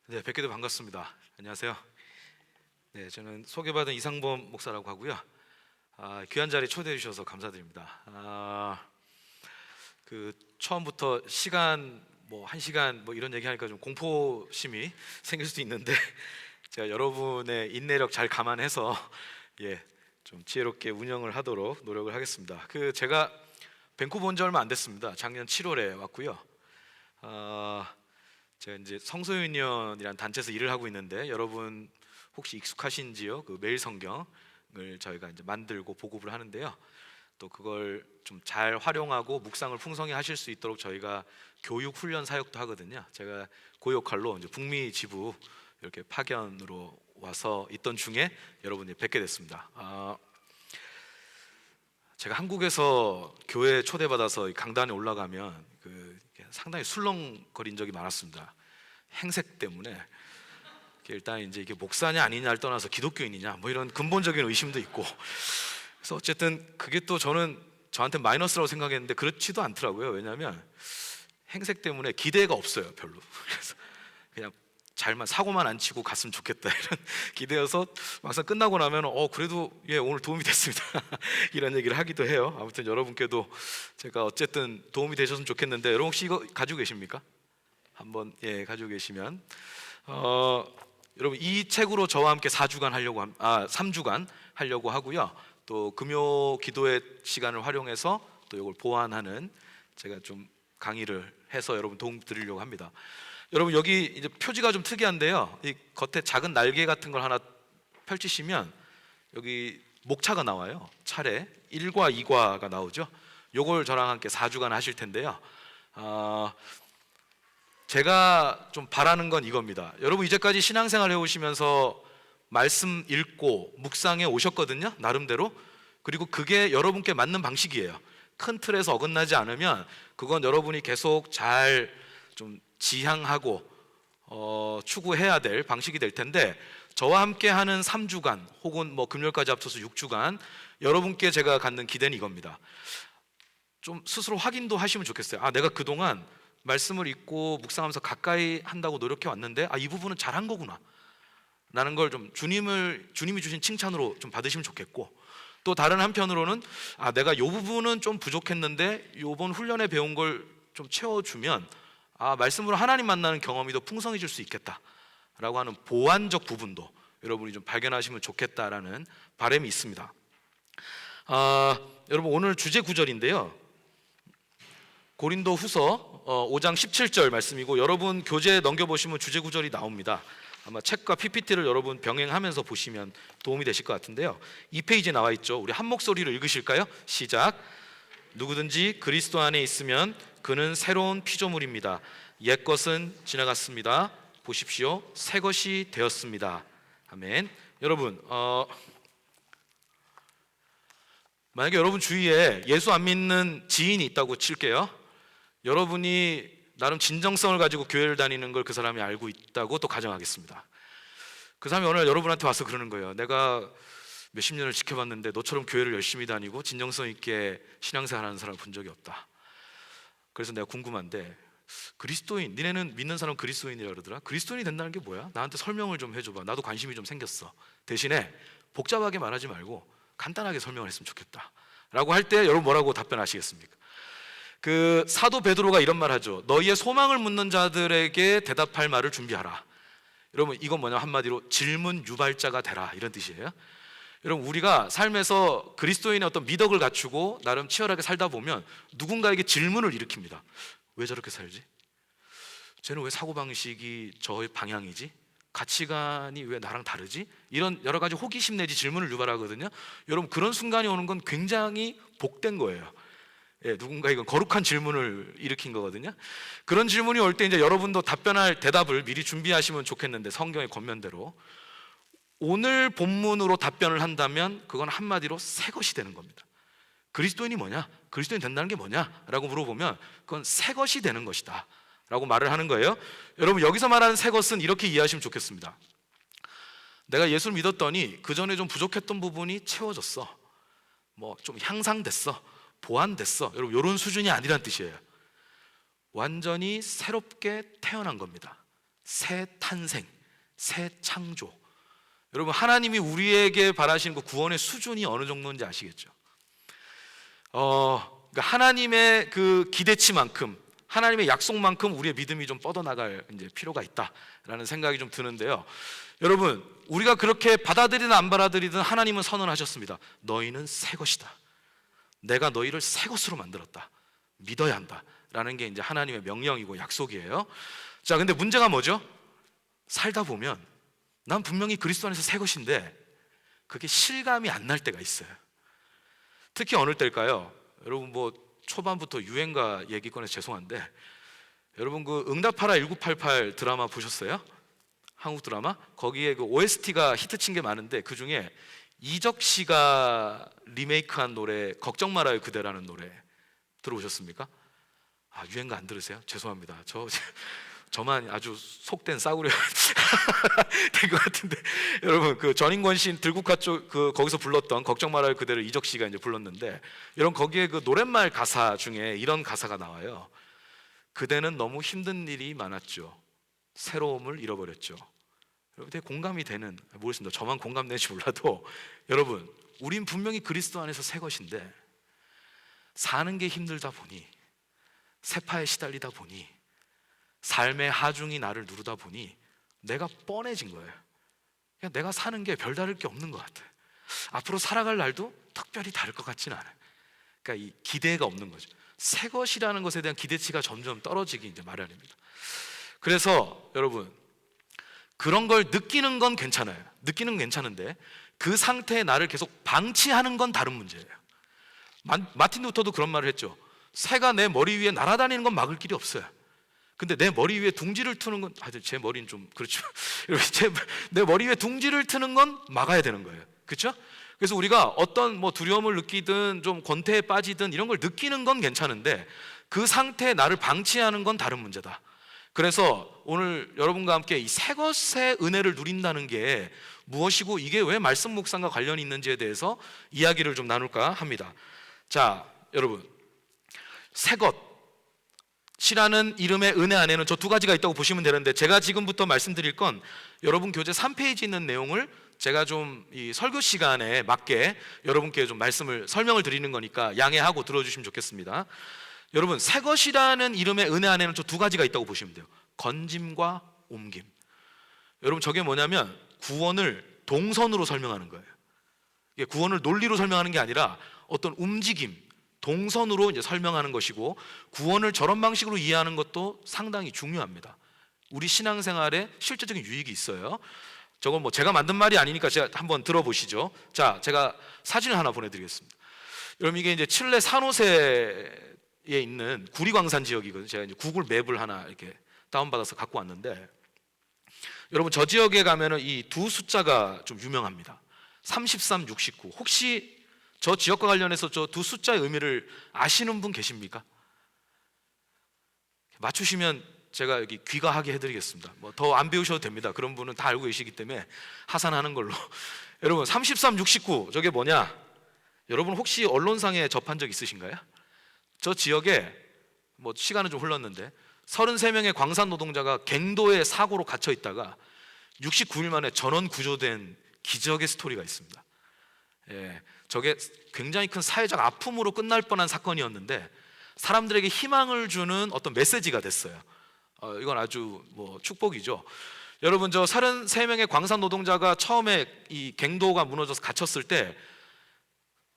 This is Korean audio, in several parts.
네, 뵙게도 반갑습니다. 안녕하세요. 네, 저는 소개받은 이상범 목사라고 하고요. 귀한 자리 초대해 주셔서 감사드립니다. 처음부터 시간 뭐 1시간 뭐 이런 얘기하니까 좀 공포심이 생길 수도 있는데 제가 여러분의 인내력 잘 감안해서 좀 지혜롭게 운영을 하도록 노력을 하겠습니다. 제가 밴쿠버 온 지 얼마 안 됐습니다. 작년 7월에 왔고요. 제가 이제 성소유니언이라는 단체에서 일을 하고 있는데 여러분 혹시 익숙하신지요? 매일 성경을 저희가 이제 만들고 보급을 하는데요. 또 그걸 좀 잘 활용하고 묵상을 풍성히 하실 수 있도록 저희가 교육 훈련 사역도 하거든요. 제가 그 역할로 이제 북미 지부 이렇게 파견으로 와서 있던 중에 여러분이 뵙게 됐습니다. 제가 한국에서 교회 초대받아서 강단에 올라가면 상당히 술렁거린 적이 많았습니다. 행색 때문에 일단 이제 이게 목사냐 아니냐를 떠나서 기독교인이냐 뭐 이런 근본적인 의심도 있고, 그래서 어쨌든 그게 또 저한테 마이너스라고 생각했는데 그렇지도 않더라고요. 왜냐하면 행색 때문에 기대가 없어요, 별로. 그래서 그냥 사고만 안 치고 갔으면 좋겠다 이런 기대여서 막상 끝나고 나면 그래도 오늘 도움이 됐습니다 이런 얘기를 하기도 해요. 아무튼 여러분께도 제가 어쨌든 도움이 되셨으면 좋겠는데, 여러분 혹시 이거 가지고 계십니까? 한번 가지고 계시면 여러분 이 책으로 저와 함께 3주간 하려고 하고요. 또 금요 기도회 시간을 활용해서 또 이걸 보완하는 제가 좀 강의를 해서 여러분 도움 드리려고 합니다. 여러분 여기 이제 표지가 좀 특이한데요. 이 겉에 작은 날개 같은 걸 하나 펼치시면 여기 목차가 나와요. 차례 1과 2과가 나오죠. 요걸 저랑 함께 4주간 하실 텐데요. 제가 좀 바라는 건 이겁니다. 여러분 이제까지 신앙생활 해오시면서 말씀 읽고 묵상해 오셨거든요, 나름대로. 그리고 그게 여러분께 맞는 방식이에요. 큰 틀에서 어긋나지 않으면 그건 여러분이 계속 잘 좀 지향하고 추구해야 될 방식이 될 텐데, 저와 함께 하는 3주간 혹은 뭐 금요일까지 합쳐서 6주간 여러분께 제가 갖는 기대는 이겁니다. 좀 스스로 확인도 하시면 좋겠어요. 내가 그동안 말씀을 읽고 묵상하면서 가까이 한다고 노력해 왔는데 이 부분은 잘한 거구나 라는 걸 좀 주님이 주신 칭찬으로 좀 받으시면 좋겠고, 또 다른 한편으로는 내가 이 부분은 좀 부족했는데 이번 훈련에 배운 걸 좀 채워주면 말씀으로 하나님 만나는 경험이 더 풍성해질 수 있겠다라고 하는 보완적 부분도 여러분이 좀 발견하시면 좋겠다라는 바람이 있습니다. 여러분 오늘 주제 구절인데요, 고린도 후서 5장 17절 말씀이고, 여러분 교재 넘겨보시면 주제 구절이 나옵니다. 아마 책과 PPT를 여러분 병행하면서 보시면 도움이 되실 것 같은데요, 2페이지에 나와 있죠. 우리 한 목소리로 읽으실까요? 시작. 누구든지 그리스도 안에 있으면 그는 새로운 피조물입니다. 옛것은 지나갔습니다. 보십시오, 새 것이 되었습니다. 아멘. 여러분 만약에 여러분 주위에 예수 안 믿는 지인이 있다고 칠게요. 여러분이 나름 진정성을 가지고 교회를 다니는 걸 그 사람이 알고 있다고 또 가정하겠습니다. 그 사람이 어느 날 여러분한테 와서 그러는 거예요. 내가 몇십 년을 지켜봤는데 너처럼 교회를 열심히 다니고 진정성 있게 신앙생활하는 사람을 본 적이 없다. 그래서 내가 궁금한데, 그리스도인, 니네는 믿는 사람 그리스도인이라 그러더라. 그리스도인이 된다는 게 뭐야? 나한테 설명을 좀 해줘봐. 나도 관심이 좀 생겼어. 대신에 복잡하게 말하지 말고 간단하게 설명을 했으면 좋겠다 라고 할 때 여러분 뭐라고 답변하시겠습니까? 사도 베드로가 이런 말 하죠. 너희의 소망을 묻는 자들에게 대답할 말을 준비하라. 여러분 이건 뭐냐, 한마디로 질문 유발자가 되라 이런 뜻이에요. 여러분 우리가 삶에서 그리스도인의 어떤 미덕을 갖추고 나름 치열하게 살다 보면 누군가에게 질문을 일으킵니다. 왜 저렇게 살지? 쟤는 왜 사고방식이 저의 방향이지? 가치관이 왜 나랑 다르지? 이런 여러 가지 호기심 내지 질문을 유발하거든요. 여러분 그런 순간이 오는 건 굉장히 복된 거예요. 누군가 이건 거룩한 질문을 일으킨 거거든요. 그런 질문이 올 때 이제 여러분도 답변할 대답을 미리 준비하시면 좋겠는데, 성경의 권면대로 오늘 본문으로 답변을 한다면 그건 한마디로 새 것이 되는 겁니다. 그리스도인이 뭐냐? 그리스도인 된다는 게 뭐냐? 라고 물어보면 그건 새 것이 되는 것이다 라고 말을 하는 거예요. 여러분 여기서 말하는 새 것은 이렇게 이해하시면 좋겠습니다. 내가 예수를 믿었더니 그 전에 좀 부족했던 부분이 채워졌어, 뭐 좀 향상됐어, 보완됐어. 여러분 이런 수준이 아니란 뜻이에요. 완전히 새롭게 태어난 겁니다. 새 탄생, 새 창조. 여러분, 하나님이 우리에게 바라시는 그 구원의 수준이 어느 정도인지 아시겠죠? 그러니까 하나님의 그 기대치만큼, 하나님의 약속만큼 우리의 믿음이 좀 뻗어나갈 이제 필요가 있다라는 생각이 좀 드는데요. 여러분, 우리가 그렇게 받아들이든 안 받아들이든 하나님은 선언하셨습니다. 너희는 새 것이다. 내가 너희를 새 것으로 만들었다. 믿어야 한다라는 게 이제 하나님의 명령이고 약속이에요. 자, 근데 문제가 뭐죠? 살다 보면 난 분명히 그리스도 안에서 새 것인데 그게 실감이 안 날 때가 있어요. 특히 어느 때일까요? 여러분, 뭐 초반부터 유행가 얘기 꺼내서 죄송한데, 여러분 그 응답하라 1988 드라마 보셨어요? 한국 드라마? 거기에 그 OST가 히트친 게 많은데 그 중에 이적 씨가 리메이크한 노래 걱정 말아요 그대라는 노래 들어보셨습니까? 아, 유행가 안 들으세요? 죄송합니다. 저만 아주 속된 싸구려 된 것 같은데, 여러분 그 전인권 씨 들국화 쪽 그 거기서 불렀던 걱정 말아요 그대를 이적 씨가 이제 불렀는데, 여러분 거기에 그 노랫말 가사 중에 이런 가사가 나와요. 그대는 너무 힘든 일이 많았죠. 새로움을 잃어버렸죠. 여러분 되게 공감이 되는, 모르겠습니다. 저만 공감되는지 몰라도 여러분, 우린 분명히 그리스도 안에서 새 것인데 사는 게 힘들다 보니, 세파에 시달리다 보니, 삶의 하중이 나를 누르다 보니 내가 뻔해진 거예요. 그냥 내가 사는 게 별다를 게 없는 것 같아요. 앞으로 살아갈 날도 특별히 다를 것 같지는 않아요. 그러니까 이 기대가 없는 거죠. 새 것이라는 것에 대한 기대치가 점점 떨어지기 이제 마련입니다. 그래서 여러분, 그런 걸 느끼는 건 괜찮아요. 느끼는 건 괜찮은데 그 상태에 나를 계속 방치하는 건 다른 문제예요. 마틴 루터도 그런 말을 했죠. 새가 내 머리 위에 날아다니는 건 막을 길이 없어요. 근데 내 머리 위에 둥지를 트는 건, 제 머리는 좀 그렇죠. 내 머리 위에 둥지를 트는 건 막아야 되는 거예요. 그렇죠? 그래서 우리가 어떤 뭐 두려움을 느끼든 좀 권태에 빠지든 이런 걸 느끼는 건 괜찮은데 그 상태에 나를 방치하는 건 다른 문제다. 그래서 오늘 여러분과 함께 이 새 것의 은혜를 누린다는 게 무엇이고 이게 왜 말씀 묵상과 관련이 있는지에 대해서 이야기를 좀 나눌까 합니다. 자, 여러분, 새 것이라는 이름의 은혜 안에는 저 두 가지가 있다고 보시면 되는데, 제가 지금부터 말씀드릴 건 여러분 교재 3페이지 있는 내용을 제가 좀 이 설교 시간에 맞게 여러분께 좀 말씀을 설명을 드리는 거니까 양해하고 들어주시면 좋겠습니다. 여러분, 새 것이라는 이름의 은혜 안에는 저 두 가지가 있다고 보시면 돼요. 건짐과 옮김. 여러분, 저게 뭐냐면 구원을 동선으로 설명하는 거예요. 이게 구원을 논리로 설명하는 게 아니라 어떤 움직임, 동선으로 이제 설명하는 것이고, 구원을 저런 방식으로 이해하는 것도 상당히 중요합니다. 우리 신앙생활에 실제적인 유익이 있어요. 저건 뭐 제가 만든 말이 아니니까 제가 한번 들어보시죠. 자, 제가 사진을 하나 보내드리겠습니다. 여러분, 이게 이제 칠레 산호세에 있는 구리광산 지역이거든요. 제가 이제 구글 맵을 하나 이렇게 다운받아서 갖고 왔는데, 여러분 저 지역에 가면은 이 두 숫자가 좀 유명합니다. 33, 69. 혹시 저 지역과 관련해서 저 두 숫자의 의미를 아시는 분 계십니까? 맞추시면 제가 여기 귀가하게 해드리겠습니다. 뭐 더 안 배우셔도 됩니다. 그런 분은 다 알고 계시기 때문에 하산하는 걸로. 여러분, 33, 69 저게 뭐냐? 여러분 혹시 언론상에 접한 적 있으신가요? 저 지역에 뭐 시간은 좀 흘렀는데 33명의 광산 노동자가 갱도의 사고로 갇혀 있다가 69일 만에 전원 구조된 기적의 스토리가 있습니다. 예, 저게 굉장히 큰 사회적 아픔으로 끝날 뻔한 사건이었는데 사람들에게 희망을 주는 어떤 메시지가 됐어요. 이건 아주 뭐 축복이죠. 여러분, 저 33명의 광산 노동자가 처음에 이 갱도가 무너져서 갇혔을 때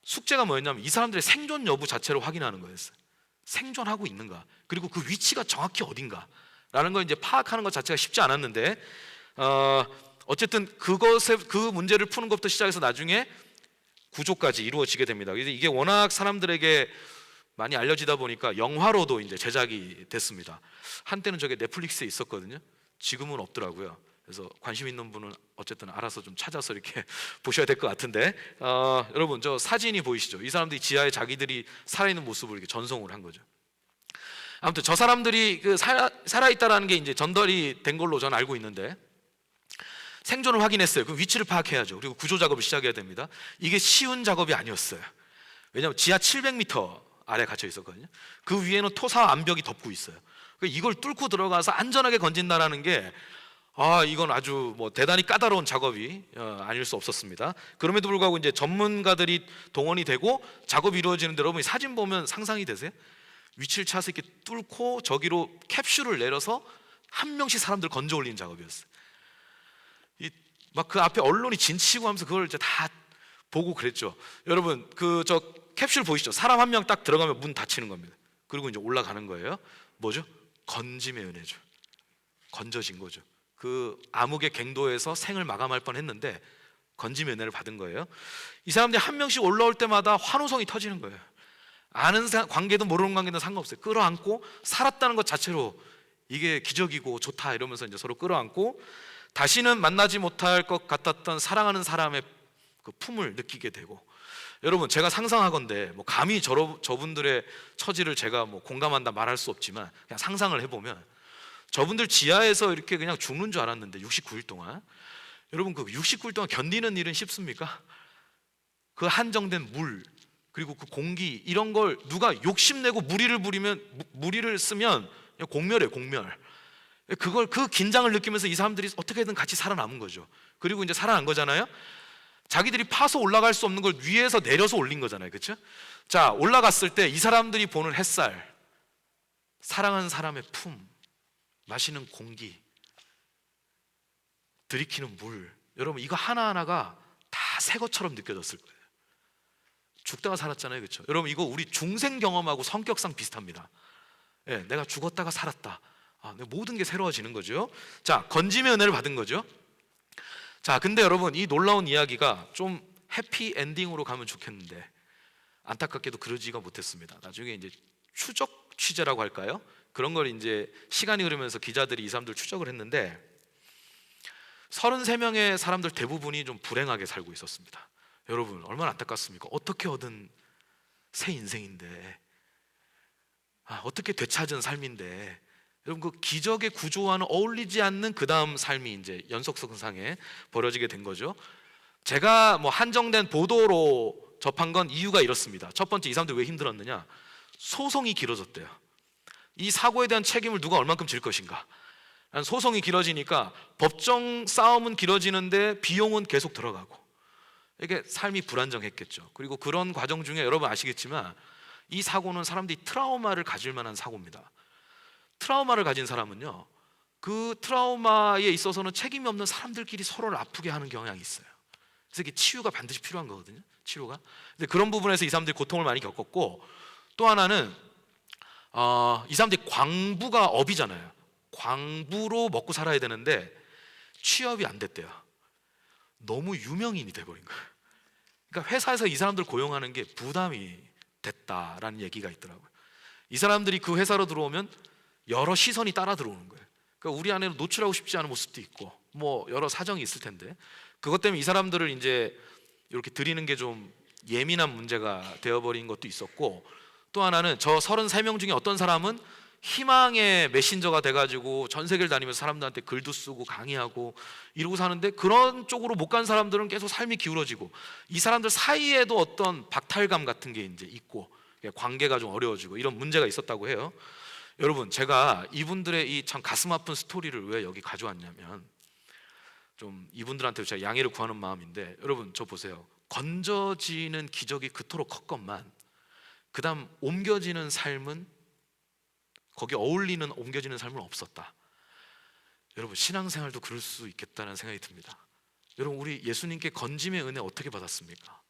숙제가 뭐였냐면 이 사람들의 생존 여부 자체를 확인하는 거였어요. 생존하고 있는가, 그리고 그 위치가 정확히 어딘가 라는 걸 이제 파악하는 것 자체가 쉽지 않았는데, 어쨌든 그 문제를 푸는 것부터 시작해서 나중에 구조까지 이루어지게 됩니다. 이게 워낙 사람들에게 많이 알려지다 보니까 영화로도 이제 제작이 됐습니다. 한때는 저게 넷플릭스에 있었거든요. 지금은 없더라고요. 그래서 관심 있는 분은 어쨌든 알아서 좀 찾아서 이렇게 보셔야 될 것 같은데, 여러분 저 사진이 보이시죠? 이 사람들이 지하에 자기들이 살아있는 모습을 이렇게 전송을 한 거죠. 아무튼 저 사람들이 살아있다라는 게 이제 전달이 된 걸로 저는 알고 있는데, 생존을 확인했어요. 그럼 위치를 파악해야죠. 그리고 구조 작업을 시작해야 됩니다. 이게 쉬운 작업이 아니었어요. 왜냐하면 지하 700m 아래 갇혀 있었거든요. 그 위에는 토사 암벽이 덮고 있어요. 이걸 뚫고 들어가서 안전하게 건진다라는 게 이건 아주 뭐 대단히 까다로운 작업이 아닐 수 없었습니다. 그럼에도 불구하고 이제 전문가들이 동원이 되고 작업이 이루어지는데, 여러분이 사진 보면 상상이 되세요? 위치를 찾아서 이렇게 뚫고 저기로 캡슐을 내려서 한 명씩 사람들 건져 올리는 작업이었어요. 막 그 앞에 언론이 진치고 하면서 그걸 이제 다 보고 그랬죠. 여러분 그 저 캡슐 보이시죠? 사람 한 명 딱 들어가면 문 닫히는 겁니다. 그리고 이제 올라가는 거예요. 뭐죠? 건짐의 은혜죠. 건져진 거죠. 그 암흑의 갱도에서 생을 마감할 뻔했는데 건짐의 은혜를 받은 거예요. 이 사람들이 한 명씩 올라올 때마다 환호성이 터지는 거예요. 아는 관계든 모르는 관계든 상관없어요. 끌어안고 살았다는 것 자체로 이게 기적이고 좋다 이러면서 이제 서로 끌어안고 다시는 만나지 못할 것 같았던 사랑하는 사람의 그 품을 느끼게 되고, 여러분 제가 상상하건대 뭐 감히 저분들의 처지를 제가 뭐 공감한다 말할 수 없지만 그냥 상상을 해보면 저분들 지하에서 이렇게 그냥 죽는 줄 알았는데 69일 동안, 여러분 그 69일 동안 견디는 일은 쉽습니까? 그 한정된 물 그리고 그 공기 이런 걸 누가 욕심내고 무리를 쓰면 그냥 공멸이에요, 공멸. 그걸 그 긴장을 느끼면서 이 사람들이 어떻게든 같이 살아남은 거죠. 그리고 이제 살아난 거잖아요. 자기들이 파서 올라갈 수 없는 걸 위에서 내려서 올린 거잖아요, 그렇죠? 자, 올라갔을 때 이 사람들이 보는 햇살, 사랑하는 사람의 품, 마시는 공기, 들이키는 물, 여러분 이거 하나하나가 다 새 것처럼 느껴졌을 거예요. 죽다가 살았잖아요, 그렇죠? 여러분 이거 우리 중생 경험하고 성격상 비슷합니다. 내가 죽었다가 살았다. 모든 게 새로워지는 거죠. 자, 건짐의 은혜를 받은 거죠. 자, 근데 여러분 이 놀라운 이야기가 좀 해피 엔딩으로 가면 좋겠는데 안타깝게도 그러지가 못했습니다. 나중에 이제 추적 취재라고 할까요? 그런 걸 이제 시간이 흐르면서 기자들이 이 사람들 추적을 했는데 33명의 사람들 대부분이 좀 불행하게 살고 있었습니다. 여러분 얼마나 안타깝습니까? 어떻게 얻은 새 인생인데, 어떻게 되찾은 삶인데, 여러분 그 기적의 구조와는 어울리지 않는 그 다음 삶이 이제 연속성상에 벌어지게 된 거죠. 제가 뭐 한정된 보도로 접한 건 이유가 이렇습니다. 첫 번째, 이 사람들 왜 힘들었느냐? 소송이 길어졌대요. 이 사고에 대한 책임을 누가 얼만큼 질 것인가? 소송이 길어지니까 법정 싸움은 길어지는데 비용은 계속 들어가고, 이게 삶이 불안정했겠죠. 그리고 그런 과정 중에 여러분 아시겠지만 이 사고는 사람들이 트라우마를 가질 만한 사고입니다. 트라우마를 가진 사람은요, 그 트라우마에 있어서는 책임이 없는 사람들끼리 서로를 아프게 하는 경향이 있어요. 그래서 이게 치유가 반드시 필요한 거거든요. 치료가. 근데 그런 부분에서 이 사람들이 고통을 많이 겪었고, 또 하나는 이 사람들이 광부가 업이잖아요. 광부로 먹고 살아야 되는데 취업이 안 됐대요. 너무 유명인이 돼버린 거예요. 그러니까 회사에서 이 사람들 고용하는 게 부담이 됐다라는 얘기가 있더라고요. 이 사람들이 그 회사로 들어오면 여러 시선이 따라 들어오는 거예요. 그러니까 우리 안에는 노출하고 싶지 않은 모습도 있고 뭐 여러 사정이 있을 텐데, 그것 때문에 이 사람들을 이제 이렇게 드리는 게 좀 예민한 문제가 되어버린 것도 있었고, 또 하나는 저 33명 중에 어떤 사람은 희망의 메신저가 돼가지고 전 세계를 다니면서 사람들한테 글도 쓰고 강의하고 이러고 사는데, 그런 쪽으로 못 간 사람들은 계속 삶이 기울어지고 이 사람들 사이에도 어떤 박탈감 같은 게 이제 있고 관계가 좀 어려워지고 이런 문제가 있었다고 해요. 여러분 제가 이분들의 이 참 가슴 아픈 스토리를 왜 여기 가져왔냐면, 좀 이분들한테 제가 양해를 구하는 마음인데, 여러분 저 보세요. 건져지는 기적이 그토록 컸건만 그 다음 옮겨지는 삶은, 거기에 어울리는 옮겨지는 삶은 없었다. 여러분 신앙생활도 그럴 수 있겠다는 생각이 듭니다. 여러분 우리 예수님께 건짐의 은혜 어떻게 받았습니까?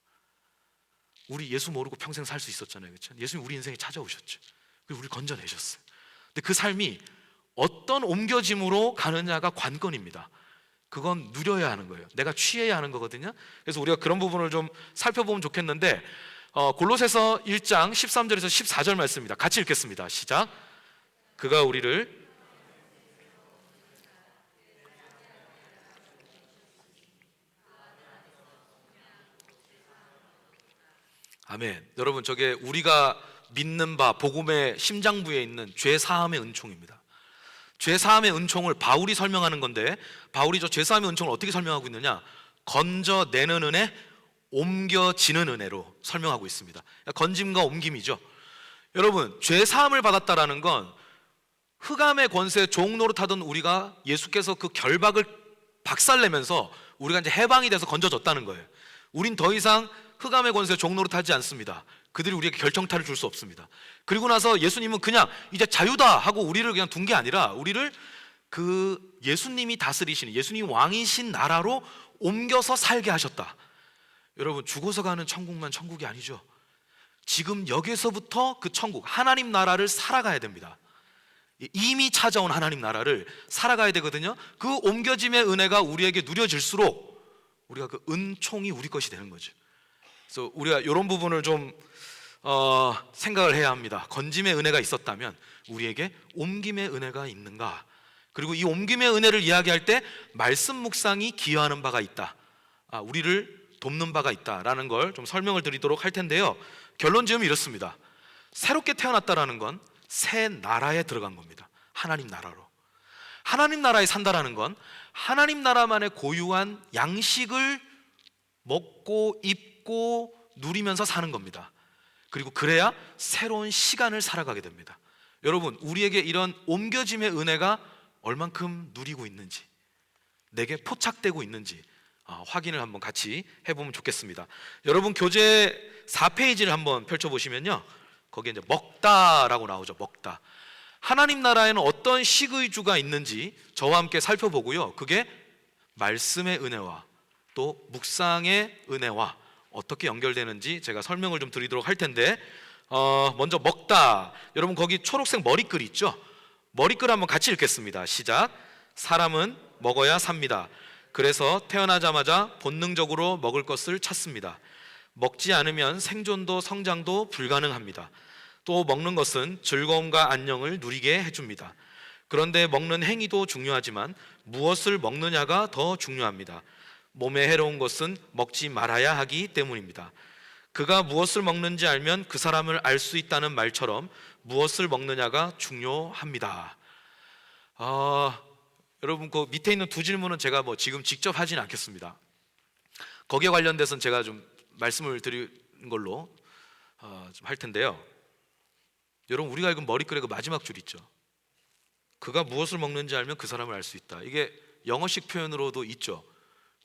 우리 예수 모르고 평생 살 수 있었잖아요, 그렇죠? 예수님 우리 인생에 찾아오셨죠. 그리고 우리 건져내셨어요. 근데 그 삶이 어떤 옮겨짐으로 가느냐가 관건입니다. 그건 누려야 하는 거예요. 내가 취해야 하는 거거든요. 그래서 우리가 그런 부분을 좀 살펴보면 좋겠는데, 골로새서 1장 13절에서 14절 말씀입니다. 같이 읽겠습니다. 시작. 그가 우리를 아멘. 여러분 저게 우리가 믿는 바 복음의 심장부에 있는 죄 사함의 은총입니다. 죄 사함의 은총을 바울이 설명하는 건데, 바울이 저 죄 사함의 은총을 어떻게 설명하고 있느냐? 건져내는 은혜, 옮겨지는 은혜로 설명하고 있습니다. 건짐과 옮김이죠. 여러분 죄 사함을 받았다라는 건 흑암의 권세 종 노릇하던 우리가 예수께서 그 결박을 박살내면서 우리가 이제 해방이 돼서 건져졌다는 거예요. 우린 더 이상 흑암의 권세 종 노릇하지 않습니다. 그들이 우리에게 결정타를 줄 수 없습니다. 그리고 나서 예수님은 그냥 이제 자유다 하고 우리를 그냥 둔 게 아니라 우리를 그 예수님이 다스리시는, 예수님이 왕이신 나라로 옮겨서 살게 하셨다. 여러분, 죽어서 가는 천국만 천국이 아니죠. 지금 여기서부터 그 천국, 하나님 나라를 살아가야 됩니다. 이미 찾아온 하나님 나라를 살아가야 되거든요. 그 옮겨짐의 은혜가 우리에게 누려질수록 우리가 그 은총이 우리 것이 되는 거죠. 그래서 우리가 이런 부분을 좀 생각을 해야 합니다. 건짐의 은혜가 있었다면 우리에게 옮김의 은혜가 있는가? 그리고 이 옮김의 은혜를 이야기할 때 말씀 묵상이 기여하는 바가 있다, 우리를 돕는 바가 있다라는 걸 좀 설명을 드리도록 할 텐데요. 결론 지으면 이렇습니다. 새롭게 태어났다라는 건 새 나라에 들어간 겁니다. 하나님 나라로. 하나님 나라에 산다라는 건 하나님 나라만의 고유한 양식을 먹고 입고 누리면서 사는 겁니다. 그리고 그래야 새로운 시간을 살아가게 됩니다. 여러분, 우리에게 이런 옮겨짐의 은혜가 얼만큼 누리고 있는지, 내게 포착되고 있는지 확인을 한번 같이 해보면 좋겠습니다. 여러분, 교재 4페이지를 한번 펼쳐보시면요, 거기에 이제 먹다라고 나오죠. 먹다. 하나님 나라에는 어떤 식의주가 있는지 저와 함께 살펴보고요, 그게 말씀의 은혜와 또 묵상의 은혜와 어떻게 연결되는지 제가 설명을 좀 드리도록 할 텐데, 먼저 먹다. 여러분, 거기 초록색 머리글 있죠? 머리글 한번 같이 읽겠습니다. 시작. 사람은 먹어야 삽니다. 그래서 태어나자마자 본능적으로 먹을 것을 찾습니다. 먹지 않으면 생존도 성장도 불가능합니다. 또 먹는 것은 즐거움과 안녕을 누리게 해줍니다. 그런데 먹는 행위도 중요하지만 무엇을 먹느냐가 더 중요합니다. 몸에 해로운 것은 먹지 말아야 하기 때문입니다. 그가 무엇을 먹는지 알면 그 사람을 알 수 있다는 말처럼 무엇을 먹느냐가 중요합니다. 여러분, 그 밑에 있는 두 질문은 제가 지금 직접 하진 않겠습니다. 거기에 관련돼서는 제가 좀 말씀을 드리는 걸로 좀 할 텐데요. 여러분, 우리가 읽은 머리글의 그 마지막 줄 있죠. 그가 무엇을 먹는지 알면 그 사람을 알 수 있다. 이게 영어식 표현으로도 있죠.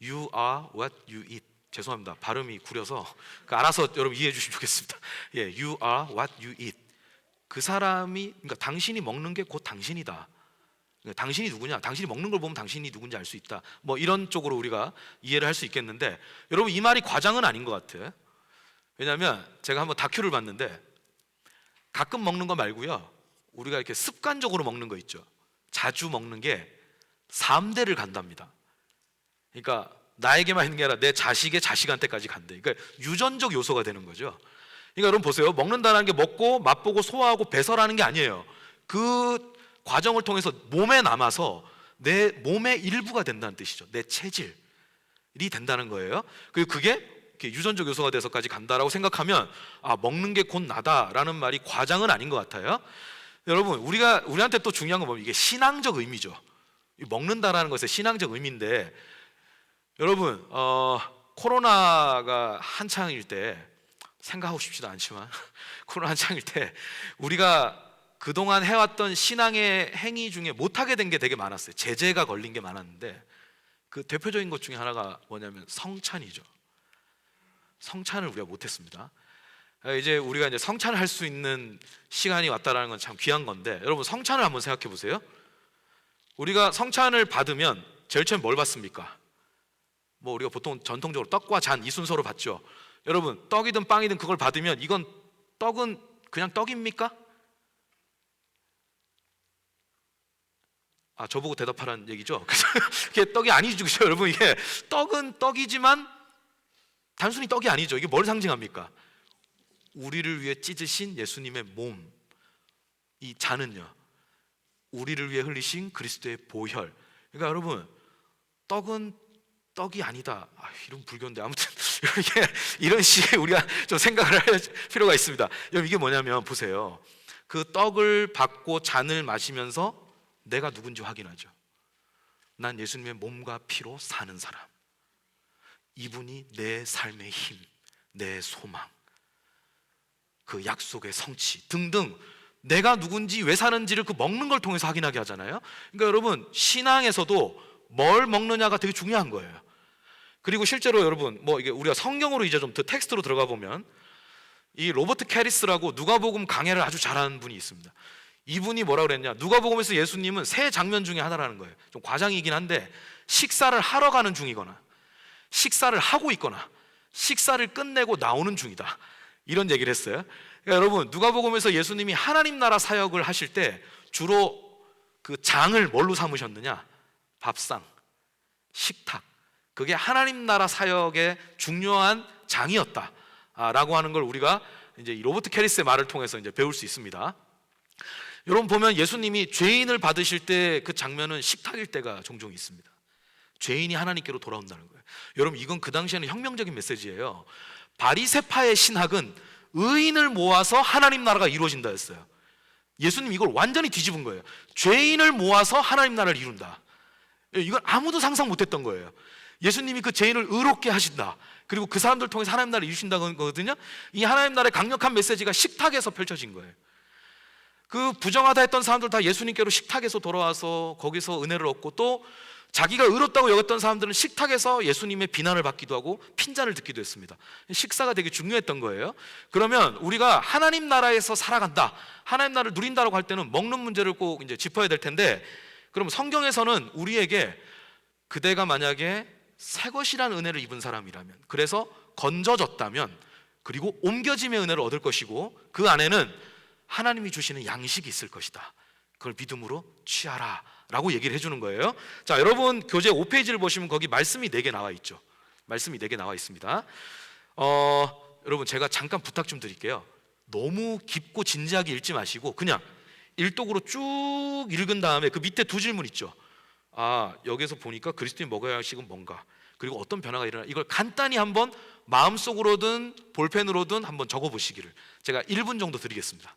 You are what you eat. 죄송합니다, 발음이 구려서 알아서 여러분 이해해 주시면 좋겠습니다. 예, You are what you eat. 그 사람이, 그러니까 당신이 먹는 게 곧 당신이다. 그러니까 당신이 누구냐? 당신이 먹는 걸 보면 당신이 누군지 알 수 있다. 이런 쪽으로 우리가 이해를 할 수 있겠는데, 여러분, 이 말이 과장은 아닌 것 같아요. 왜냐하면 제가 한번 다큐를 봤는데, 가끔 먹는 거 말고요, 우리가 이렇게 습관적으로 먹는 거 있죠. 자주 먹는 게 3대를 간답니다. 그러니까 나에게만 있는 게 아니라 내 자식의 자식한테까지 간대. 그러니까 유전적 요소가 되는 거죠. 그러니까 여러분 보세요. 먹는다는 게 먹고 맛보고 소화하고 배설하는 게 아니에요. 그 과정을 통해서 몸에 남아서 내 몸의 일부가 된다는 뜻이죠. 내 체질이 된다는 거예요. 그리고 그게 유전적 요소가 돼서까지 간다라고 생각하면 먹는 게 곧 나다라는 말이 과장은 아닌 것 같아요. 여러분, 우리한테 또 중요한 건 뭐냐면 이게 신앙적 의미죠. 먹는다라는 것의 신앙적 의미인데, 여러분, 코로나가 한창일 때, 생각하고 싶지도 않지만 코로나 한창일 때 우리가 그동안 해왔던 신앙의 행위 중에 못하게 된 게 되게 많았어요. 제재가 걸린 게 많았는데, 그 대표적인 것 중에 하나가 뭐냐면 성찬이죠. 성찬을 우리가 못했습니다. 이제 우리가 이제 성찬을 할 수 있는 시간이 왔다라는 건 참 귀한 건데, 여러분, 성찬을 한번 생각해 보세요. 우리가 성찬을 받으면 제일 처음 뭘 받습니까? 우리가 보통 전통적으로 떡과 잔 이 순서로 받죠. 여러분, 떡이든 빵이든 그걸 받으면 이건 떡은 그냥 떡입니까? 저보고 대답하라는 얘기죠. 그게 떡이 아니죠, 그렇죠? 여러분, 이게 떡은 떡이지만 단순히 떡이 아니죠. 이게 뭘 상징합니까? 우리를 위해 찢으신 예수님의 몸. 이 잔은요, 우리를 위해 흘리신 그리스도의 보혈. 그러니까 여러분, 떡은 떡이 아니다. 이런 불교인데, 아무튼 이런 식의 우리가 좀 생각을 할 필요가 있습니다. 여러분, 이게 뭐냐면 보세요. 그 떡을 받고 잔을 마시면서 내가 누군지 확인하죠. 난 예수님의 몸과 피로 사는 사람. 이분이 내 삶의 힘, 내 소망, 그 약속의 성취 등등 내가 누군지 왜 사는지를 그 먹는 걸 통해서 확인하게 하잖아요. 그러니까 여러분, 신앙에서도 뭘 먹느냐가 되게 중요한 거예요. 그리고 실제로 여러분, 뭐 이게 우리가 성경으로 이제 좀 더 텍스트로 들어가 보면 이 로버트 캐리스라고 누가복음 강해를 아주 잘하는 분이 있습니다. 이분이 뭐라 그랬냐, 누가복음에서 예수님은 세 장면 중에 하나라는 거예요. 좀 과장이긴 한데, 식사를 하러 가는 중이거나 식사를 하고 있거나 식사를 끝내고 나오는 중이다, 이런 얘기를 했어요. 그러니까 여러분, 누가복음에서 예수님이 하나님 나라 사역을 하실 때 주로 그 장을 뭘로 삼으셨느냐? 밥상, 식탁, 그게 하나님 나라 사역의 중요한 장이었다 라고 하는 걸 우리가 이제 이 로버트 캐리스의 말을 통해서 이제 배울 수 있습니다. 여러분 보면 예수님이 죄인을 받으실 때 그 장면은 식탁일 때가 종종 있습니다. 죄인이 하나님께로 돌아온다는 거예요. 여러분, 이건 그 당시에는 혁명적인 메시지예요. 바리새파의 신학은 의인을 모아서 하나님 나라가 이루어진다 했어요. 예수님 이걸 완전히 뒤집은 거예요. 죄인을 모아서 하나님 나라를 이룬다. 이건 아무도 상상 못했던 거예요. 예수님이 그 죄인을 의롭게 하신다, 그리고 그 사람들 통해서 하나님 나라를 이루신다는 거거든요. 이 하나님 나라의 강력한 메시지가 식탁에서 펼쳐진 거예요. 그 부정하다 했던 사람들 다 예수님께로 식탁에서 돌아와서 거기서 은혜를 얻고, 또 자기가 의롭다고 여겼던 사람들은 식탁에서 예수님의 비난을 받기도 하고 핀잔을 듣기도 했습니다. 식사가 되게 중요했던 거예요. 그러면 우리가 하나님 나라에서 살아간다, 하나님 나라를 누린다라고 할 때는 먹는 문제를 꼭 이제 짚어야 될 텐데, 그럼 성경에서는 우리에게 그대가 만약에 새 것이라는 은혜를 입은 사람이라면, 그래서 건져졌다면, 그리고 옮겨짐의 은혜를 얻을 것이고, 그 안에는 하나님이 주시는 양식이 있을 것이다, 그걸 믿음으로 취하라 라고 얘기를 해주는 거예요. 자, 여러분 교재 5페이지를 보시면 거기 말씀이 4개 나와 있죠. 말씀이 4개 나와 있습니다. 여러분, 제가 잠깐 부탁 좀 드릴게요. 너무 깊고 진지하게 읽지 마시고 그냥 일독으로 쭉 읽은 다음에 그 밑에 두 질문 있죠. 여기서 보니까 그리스도인이 먹어야 할 양식은 뭔가, 그리고 어떤 변화가 일어나, 이걸 간단히 한번 마음속으로든 볼펜으로든 한번 적어보시기를 제가 1분 정도 드리겠습니다.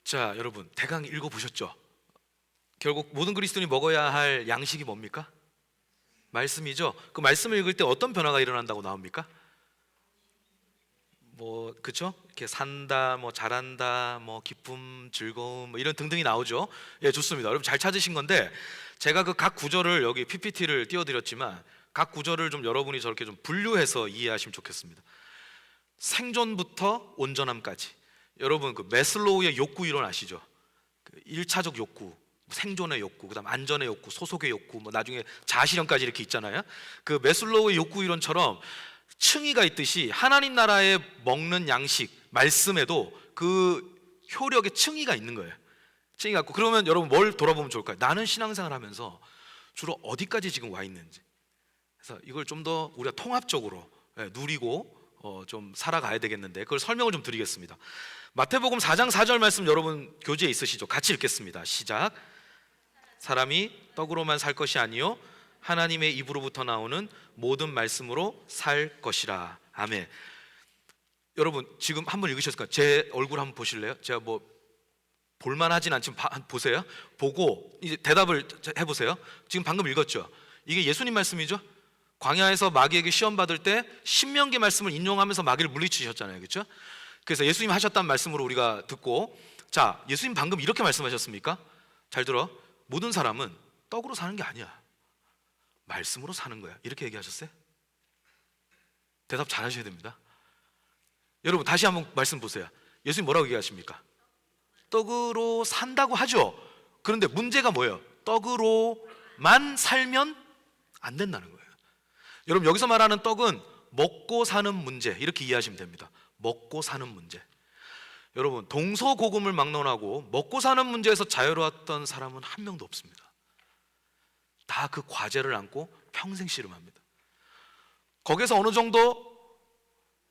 자, 여러분 대강 읽어보셨죠? 결국 모든 그리스도인이 먹어야 할 양식이 뭡니까? 말씀이죠. 그 말씀을 읽을 때 어떤 변화가 일어난다고 나옵니까? 뭐 그쵸? 이렇게 산다, 뭐 잘한다, 뭐 기쁨, 즐거움, 뭐 이런 등등이 나오죠. 예, 좋습니다. 여러분 잘 찾으신 건데, 제가 그 각 구절을 여기 PPT를 띄워드렸지만 각 구절을 좀 여러분이 저렇게 좀 분류해서 이해하시면 좋겠습니다. 생존부터 온전함까지. 여러분 그 매슬로우의 욕구 이론 아시죠? 그 1차적 욕구, 생존의 욕구, 그다음 안전의 욕구, 소속의 욕구, 뭐 나중에 자아실현까지 이렇게 있잖아요. 그 매슬로우의 욕구 이론처럼 층위가 있듯이 하나님 나라에 먹는 양식, 말씀에도 그 효력의 층위가 있는 거예요. 층위가 있고, 그러면 여러분 뭘 돌아보면 좋을까요? 나는 신앙생활 하면서 주로 어디까지 지금 와 있는지. 그래서 이걸 좀 더 우리가 통합적으로 누리고 좀 살아가야 되겠는데, 그걸 설명을 좀 드리겠습니다. 마태복음 4장 4절 말씀 여러분 교재에 있으시죠? 같이 읽겠습니다. 시작. 사람이 떡으로만 살 것이 아니요 하나님의 입으로부터 나오는 모든 말씀으로 살 것이라. 아멘. 여러분 지금 한번 읽으셨을까요? 제 얼굴 한번 보실래요? 제가 뭐 볼만하진 않지만 보세요. 보고 이제 대답을 해보세요. 지금 방금 읽었죠? 이게 예수님 말씀이죠? 광야에서 마귀에게 시험 받을 때 신명기 말씀을 인용하면서 마귀를 물리치셨잖아요, 그렇죠? 그래서 예수님 하셨다는 말씀으로 우리가 듣고, 자, 예수님 방금 이렇게 말씀하셨습니까? 잘 들어. 모든 사람은 떡으로 사는 게 아니야, 말씀으로 사는 거야, 이렇게 얘기하셨어요? 대답 잘 하셔야 됩니다. 여러분 다시 한번 말씀 보세요. 예수님 뭐라고 얘기하십니까? 떡으로 산다고 하죠. 그런데 문제가 뭐예요? 떡으로만 살면 안 된다는 거예요. 여러분 여기서 말하는 떡은 먹고 사는 문제, 이렇게 이해하시면 됩니다. 먹고 사는 문제. 여러분, 동서고금을 막론하고 먹고 사는 문제에서 자유로웠던 사람은 한 명도 없습니다. 다 그 과제를 안고 평생 씨름합니다. 거기서 어느 정도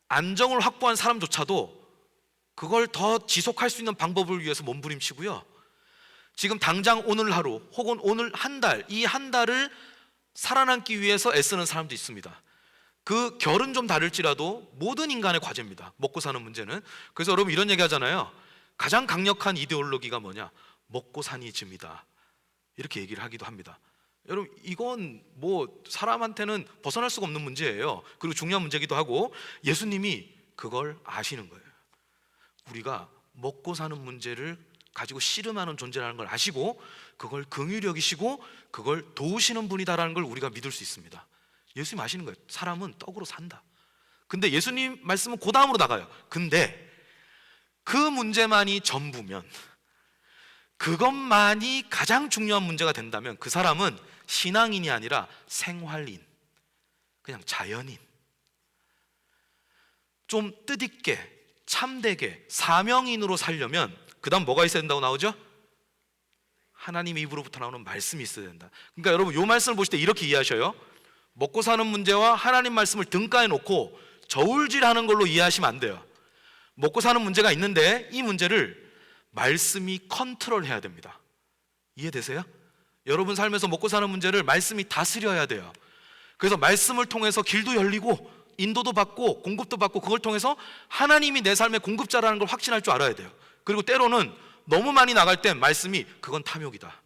안정을 확보한 사람조차도 그걸 더 지속할 수 있는 방법을 위해서 몸부림치고요, 지금 당장 오늘 하루 혹은 오늘 한 달, 이 한 달을 살아남기 위해서 애쓰는 사람도 있습니다. 그 결은 좀 다를지라도 모든 인간의 과제입니다, 먹고 사는 문제는. 그래서 여러분 이런 얘기 하잖아요. 가장 강력한 이데올로기가 뭐냐? 먹고 사니즘이다, 이렇게 얘기를 하기도 합니다. 여러분, 이건 뭐 사람한테는 벗어날 수가 없는 문제예요. 그리고 중요한 문제기도 하고, 예수님이 그걸 아시는 거예요. 우리가 먹고 사는 문제를 가지고 씨름하는 존재라는 걸 아시고 그걸 긍휼히 여기시고 그걸 도우시는 분이다라는 걸 우리가 믿을 수 있습니다. 예수님 아시는 거예요. 사람은 떡으로 산다. 근데 예수님 말씀은 그 다음으로 나가요. 근데 그 문제만이 전부면, 그것만이 가장 중요한 문제가 된다면 그 사람은 신앙인이 아니라 생활인, 그냥 자연인. 좀 뜻있게 참되게 사명인으로 살려면 그 다음 뭐가 있어야 된다고 나오죠? 하나님 입으로부터 나오는 말씀이 있어야 된다. 그러니까 여러분, 이 말씀을 보실 때 이렇게 이해하셔요. 먹고 사는 문제와 하나님 말씀을 등가에 놓고 저울질하는 걸로 이해하시면 안 돼요. 먹고 사는 문제가 있는데 이 문제를 말씀이 컨트롤해야 됩니다. 이해되세요? 여러분 삶에서 먹고 사는 문제를 말씀이 다스려야 돼요. 그래서 말씀을 통해서 길도 열리고 인도도 받고 공급도 받고, 그걸 통해서 하나님이 내 삶의 공급자라는 걸 확신할 줄 알아야 돼요. 그리고 때로는 너무 많이 나갈 땐 말씀이 그건 탐욕이다,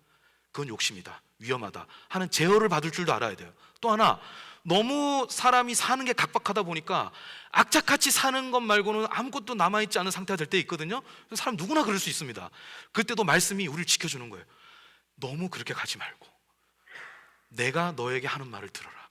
그건 욕심이다, 위험하다 하는 제어를 받을 줄도 알아야 돼요. 또 하나, 너무 사람이 사는 게 각박하다 보니까 악착같이 사는 것 말고는 아무것도 남아있지 않은 상태가 될 때 있거든요. 사람 누구나 그럴 수 있습니다. 그때도 말씀이 우리를 지켜주는 거예요. 너무 그렇게 가지 말고 내가 너에게 하는 말을 들어라,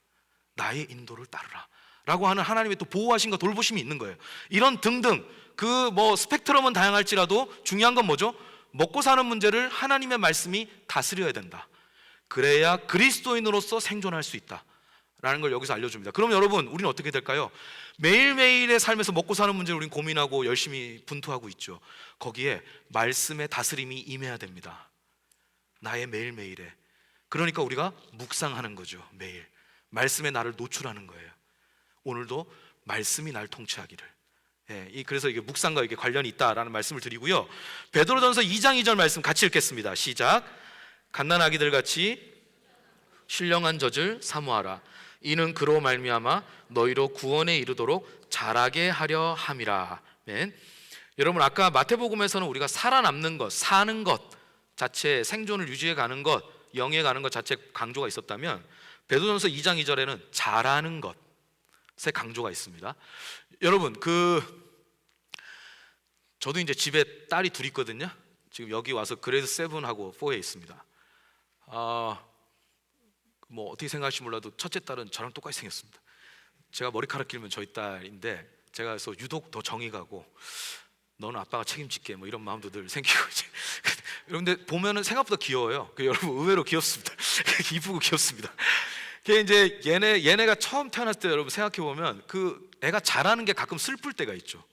나의 인도를 따르라 라고 하는 하나님의 또 보호하심과 돌보심이 있는 거예요. 이런 등등 그 뭐 스펙트럼은 다양할지라도 중요한 건 뭐죠? 먹고 사는 문제를 하나님의 말씀이 다스려야 된다. 그래야 그리스도인으로서 생존할 수 있다 라는 걸 여기서 알려줍니다. 그럼 여러분, 우리는 어떻게 될까요? 매일매일의 삶에서 먹고 사는 문제를 우리는 고민하고 열심히 분투하고 있죠. 거기에 말씀의 다스림이 임해야 됩니다, 나의 매일매일에. 그러니까 우리가 묵상하는 거죠. 매일 말씀에 나를 노출하는 거예요. 오늘도 말씀이 날 통치하기를. 그래서 이게 묵상과 이게 관련이 있다라는 말씀을 드리고요. 베드로전서 2장 2절 말씀 같이 읽겠습니다. 시작. 갓난아기들 같이 신령한 젖을 사모하라. 이는 그로 말미암아 너희로 구원에 이르도록 자라게 하려 함이라. 아멘. 여러분, 아까 마태복음에서는 우리가 살아남는 것, 사는 것 자체, 생존을 유지해 가는 것, 영위해 가는 것 자체 강조가 있었다면, 베드로전서 2장 2절에는 자라는 것에 강조가 있습니다. 여러분, 저도 이제 집에 딸이 둘 있거든요. 지금 여기 와서 그레이드 7하고 4에 있습니다. 뭐 어떻게 생각할지 몰라도 첫째 딸은 저랑 똑같이 생겼습니다. 제가 머리카락 길면 저희 딸인데, 제가 그래서 유독 더 정이 가고 너는 아빠가 책임질게 뭐 이런 마음도 늘 생기고 이제. 그런데 보면은 생각보다 귀여워요. 여러분, 의외로 귀엽습니다. 이쁘고 귀엽습니다. 이제 얘네가 처음 태어났을 때 여러분 생각해 보면 그 애가 자라는 게 가끔 슬플 때가 있죠.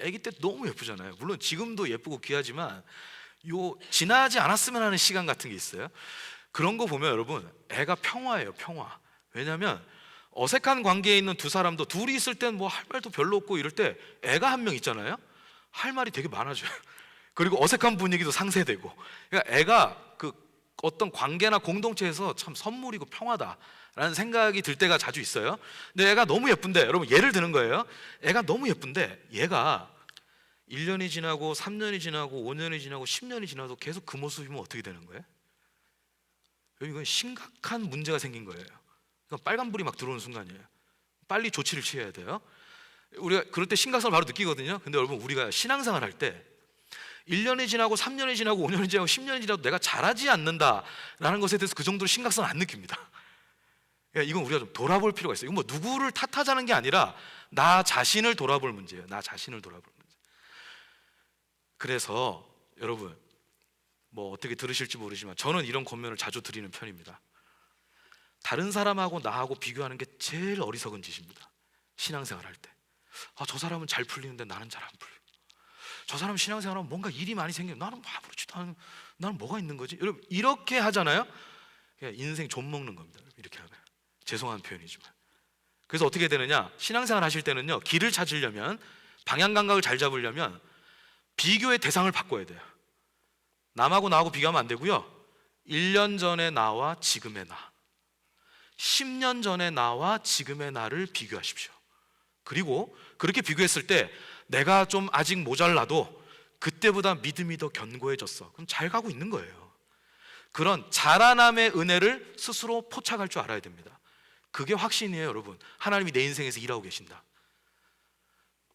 아기 때 너무 예쁘잖아요. 물론 지금도 예쁘고 귀하지만 요 지나지 않았으면 하는 시간 같은 게 있어요. 그런 거 보면 여러분, 애가 평화예요, 평화. 왜냐하면 어색한 관계에 있는 두 사람도 둘이 있을 땐 뭐 할 말도 별로 없고 이럴 때 애가 한 명 있잖아요. 할 말이 되게 많아져요. 그리고 어색한 분위기도 상쇄되고. 그러니까 애가 그 어떤 관계나 공동체에서 참 선물이고 평화다라는 생각이 들 때가 자주 있어요. 근데 애가 너무 예쁜데, 여러분 예를 드는 거예요. 애가 너무 예쁜데 얘가 1년이 지나고 3년이 지나고 5년이 지나고 10년이 지나도 계속 그 모습이면 어떻게 되는 거예요? 이건 심각한 문제가 생긴 거예요. 그러니까 빨간불이 막 들어오는 순간이에요. 빨리 조치를 취해야 돼요. 우리가 그럴 때 심각성을 바로 느끼거든요. 근데 여러분, 우리가 신앙생활 할 때 1년이 지나고 3년이 지나고 5년이 지나고 10년이 지나도 내가 잘하지 않는다라는 것에 대해서 그 정도로 심각성을 안 느낍니다. 그러니까 이건 우리가 좀 돌아볼 필요가 있어요. 이건 뭐 누구를 탓하자는 게 아니라 나 자신을 돌아볼 문제예요. 나 자신을 돌아볼 문제. 그래서 여러분, 뭐 어떻게 들으실지 모르지만 저는 이런 권면을 자주 드리는 편입니다. 다른 사람하고 나하고 비교하는 게 제일 어리석은 짓입니다, 신앙생활 할 때. 저 사람은 잘 풀리는데 나는 잘 안 풀려. 저 사람 신앙생활하면 뭔가 일이 많이 생겨. 나는 아무렇지도 않은, 나는 뭐가 있는 거지? 여러분 이렇게 하잖아요. 그냥 인생 좀 먹는 겁니다. 이렇게 하면. 죄송한 표현이지만. 그래서 어떻게 되느냐? 신앙생활 하실 때는요, 길을 찾으려면, 방향 감각을 잘 잡으려면 비교의 대상을 바꿔야 돼요. 남하고 나하고 비교하면 안 되고요, 1년 전의 나와 지금의 나, 10년 전의 나와 지금의 나를 비교하십시오. 그리고 그렇게 비교했을 때 내가 좀 아직 모자라도 그때보다 믿음이 더 견고해졌어. 그럼 잘 가고 있는 거예요. 그런 자라남의 은혜를 스스로 포착할 줄 알아야 됩니다. 그게 확신이에요, 여러분. 하나님이 내 인생에서 일하고 계신다.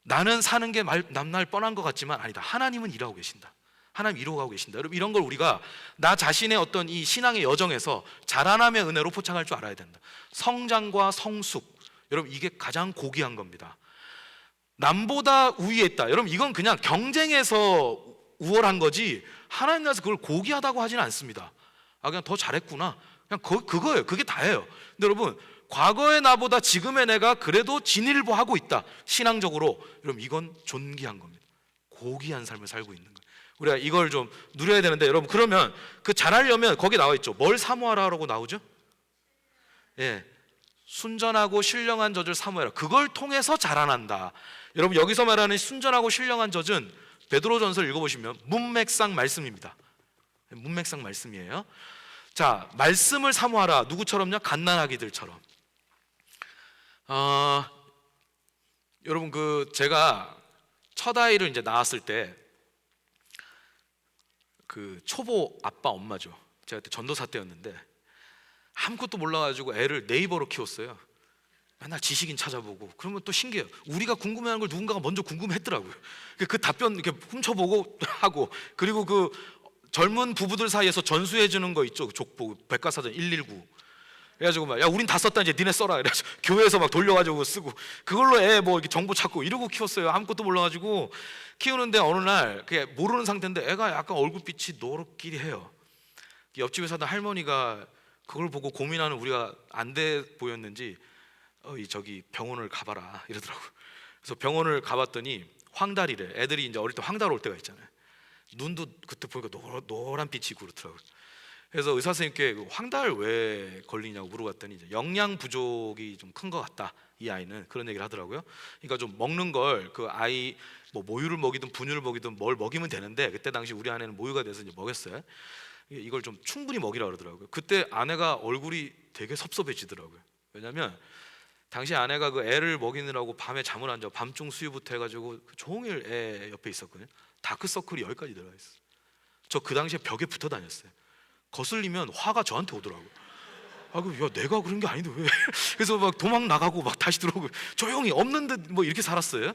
나는 사는 게 남날 뻔한 것 같지만 아니다. 하나님은 일하고 계신다. 하나님 이루어 가고 계신다. 여러분 이런 걸 우리가 나 자신의 어떤 이 신앙의 여정에서 자라남의 은혜로 포착할 줄 알아야 된다. 성장과 성숙, 여러분 이게 가장 고귀한 겁니다. 남보다 우위에 있다. 여러분 이건 그냥 경쟁에서 우월한 거지 하나님 나라에서 그걸 고귀하다고 하지는 않습니다. 그냥 더 잘했구나. 그냥 그거예요. 그게 다예요. 근데 여러분 과거의 나보다 지금의 내가 그래도 진일보하고 있다. 신앙적으로. 여러분 이건 존귀한 겁니다. 고귀한 삶을 살고 있는 거예요. 우리가 이걸 좀 누려야 되는데 여러분 그러면 그 잘하려면 거기 나와 있죠. 뭘 사모하라라고 나오죠? 예, 순전하고 신령한 젖을 사모해라. 그걸 통해서 자라난다. 여러분 여기서 말하는 순전하고 신령한 젖은 베드로전서를 읽어보시면 문맥상 말씀입니다. 문맥상 말씀이에요. 자, 말씀을 사모하라. 누구처럼요? 갓난아기들처럼. 여러분 제가 첫 아이를 이제 낳았을 때 초보 아빠 엄마죠. 제가 그때 전도사 때였는데 아무것도 몰라가지고 애를 네이버로 키웠어요. 맨날 지식인 찾아보고. 그러면 또 신기해요. 우리가 궁금해하는 걸 누군가가 먼저 궁금했더라고요. 그 답변 이렇게 훔쳐보고 하고, 그리고 젊은 부부들 사이에서 전수해 주는 거 있죠. 족보, 백과사전 119. 그래가지고 막 야 우린 다 썼다 이제 니네 써라. 그래가지고 교회에서 막 돌려가지고 쓰고 그걸로 애 뭐 이렇게 정보 찾고 이러고 키웠어요. 아무것도 몰라가지고 키우는데 어느 날 그게 모르는 상태인데 애가 약간 얼굴빛이 노랗기리 해요. 옆집에 사는 할머니가 그걸 보고 고민하는 우리가 안 돼 보였는지 저기 병원을 가봐라 이러더라고요. 그래서 병원을 가봤더니 황달이래. 애들이 이제 어릴 때 황달 올 때가 있잖아요. 눈도 그때 보니까 노란 빛이고 그렇더라고요. 그래서 의사 선생님께 황달 왜 걸리냐고 물어봤더니 이제 영양 부족이 좀 큰 것 같다. 이 아이는 그런 얘기를 하더라고요. 그러니까 좀 먹는 걸 아이 뭐 모유를 먹이든 분유를 먹이든 뭘 먹이면 되는데 그때 당시 우리 아내는 모유가 돼서 이제 먹였어요. 이걸 좀 충분히 먹이라 그러더라고요. 그때 아내가 얼굴이 되게 섭섭해지더라고요. 왜냐면 당시 아내가 애를 먹이느라고 밤에 잠을 안 자고 밤중 수유부터 해가지고 종일 애 옆에 있었거든요. 다크서클이 여기까지 들어가 있어요. 저 그 당시에 벽에 붙어 다녔어요. 거슬리면 화가 저한테 오더라고요. 야 내가 그런 게 아닌데 왜? 그래서 막 도망 나가고 막 다시 들어오고 조용히 없는 듯 뭐 이렇게 살았어요.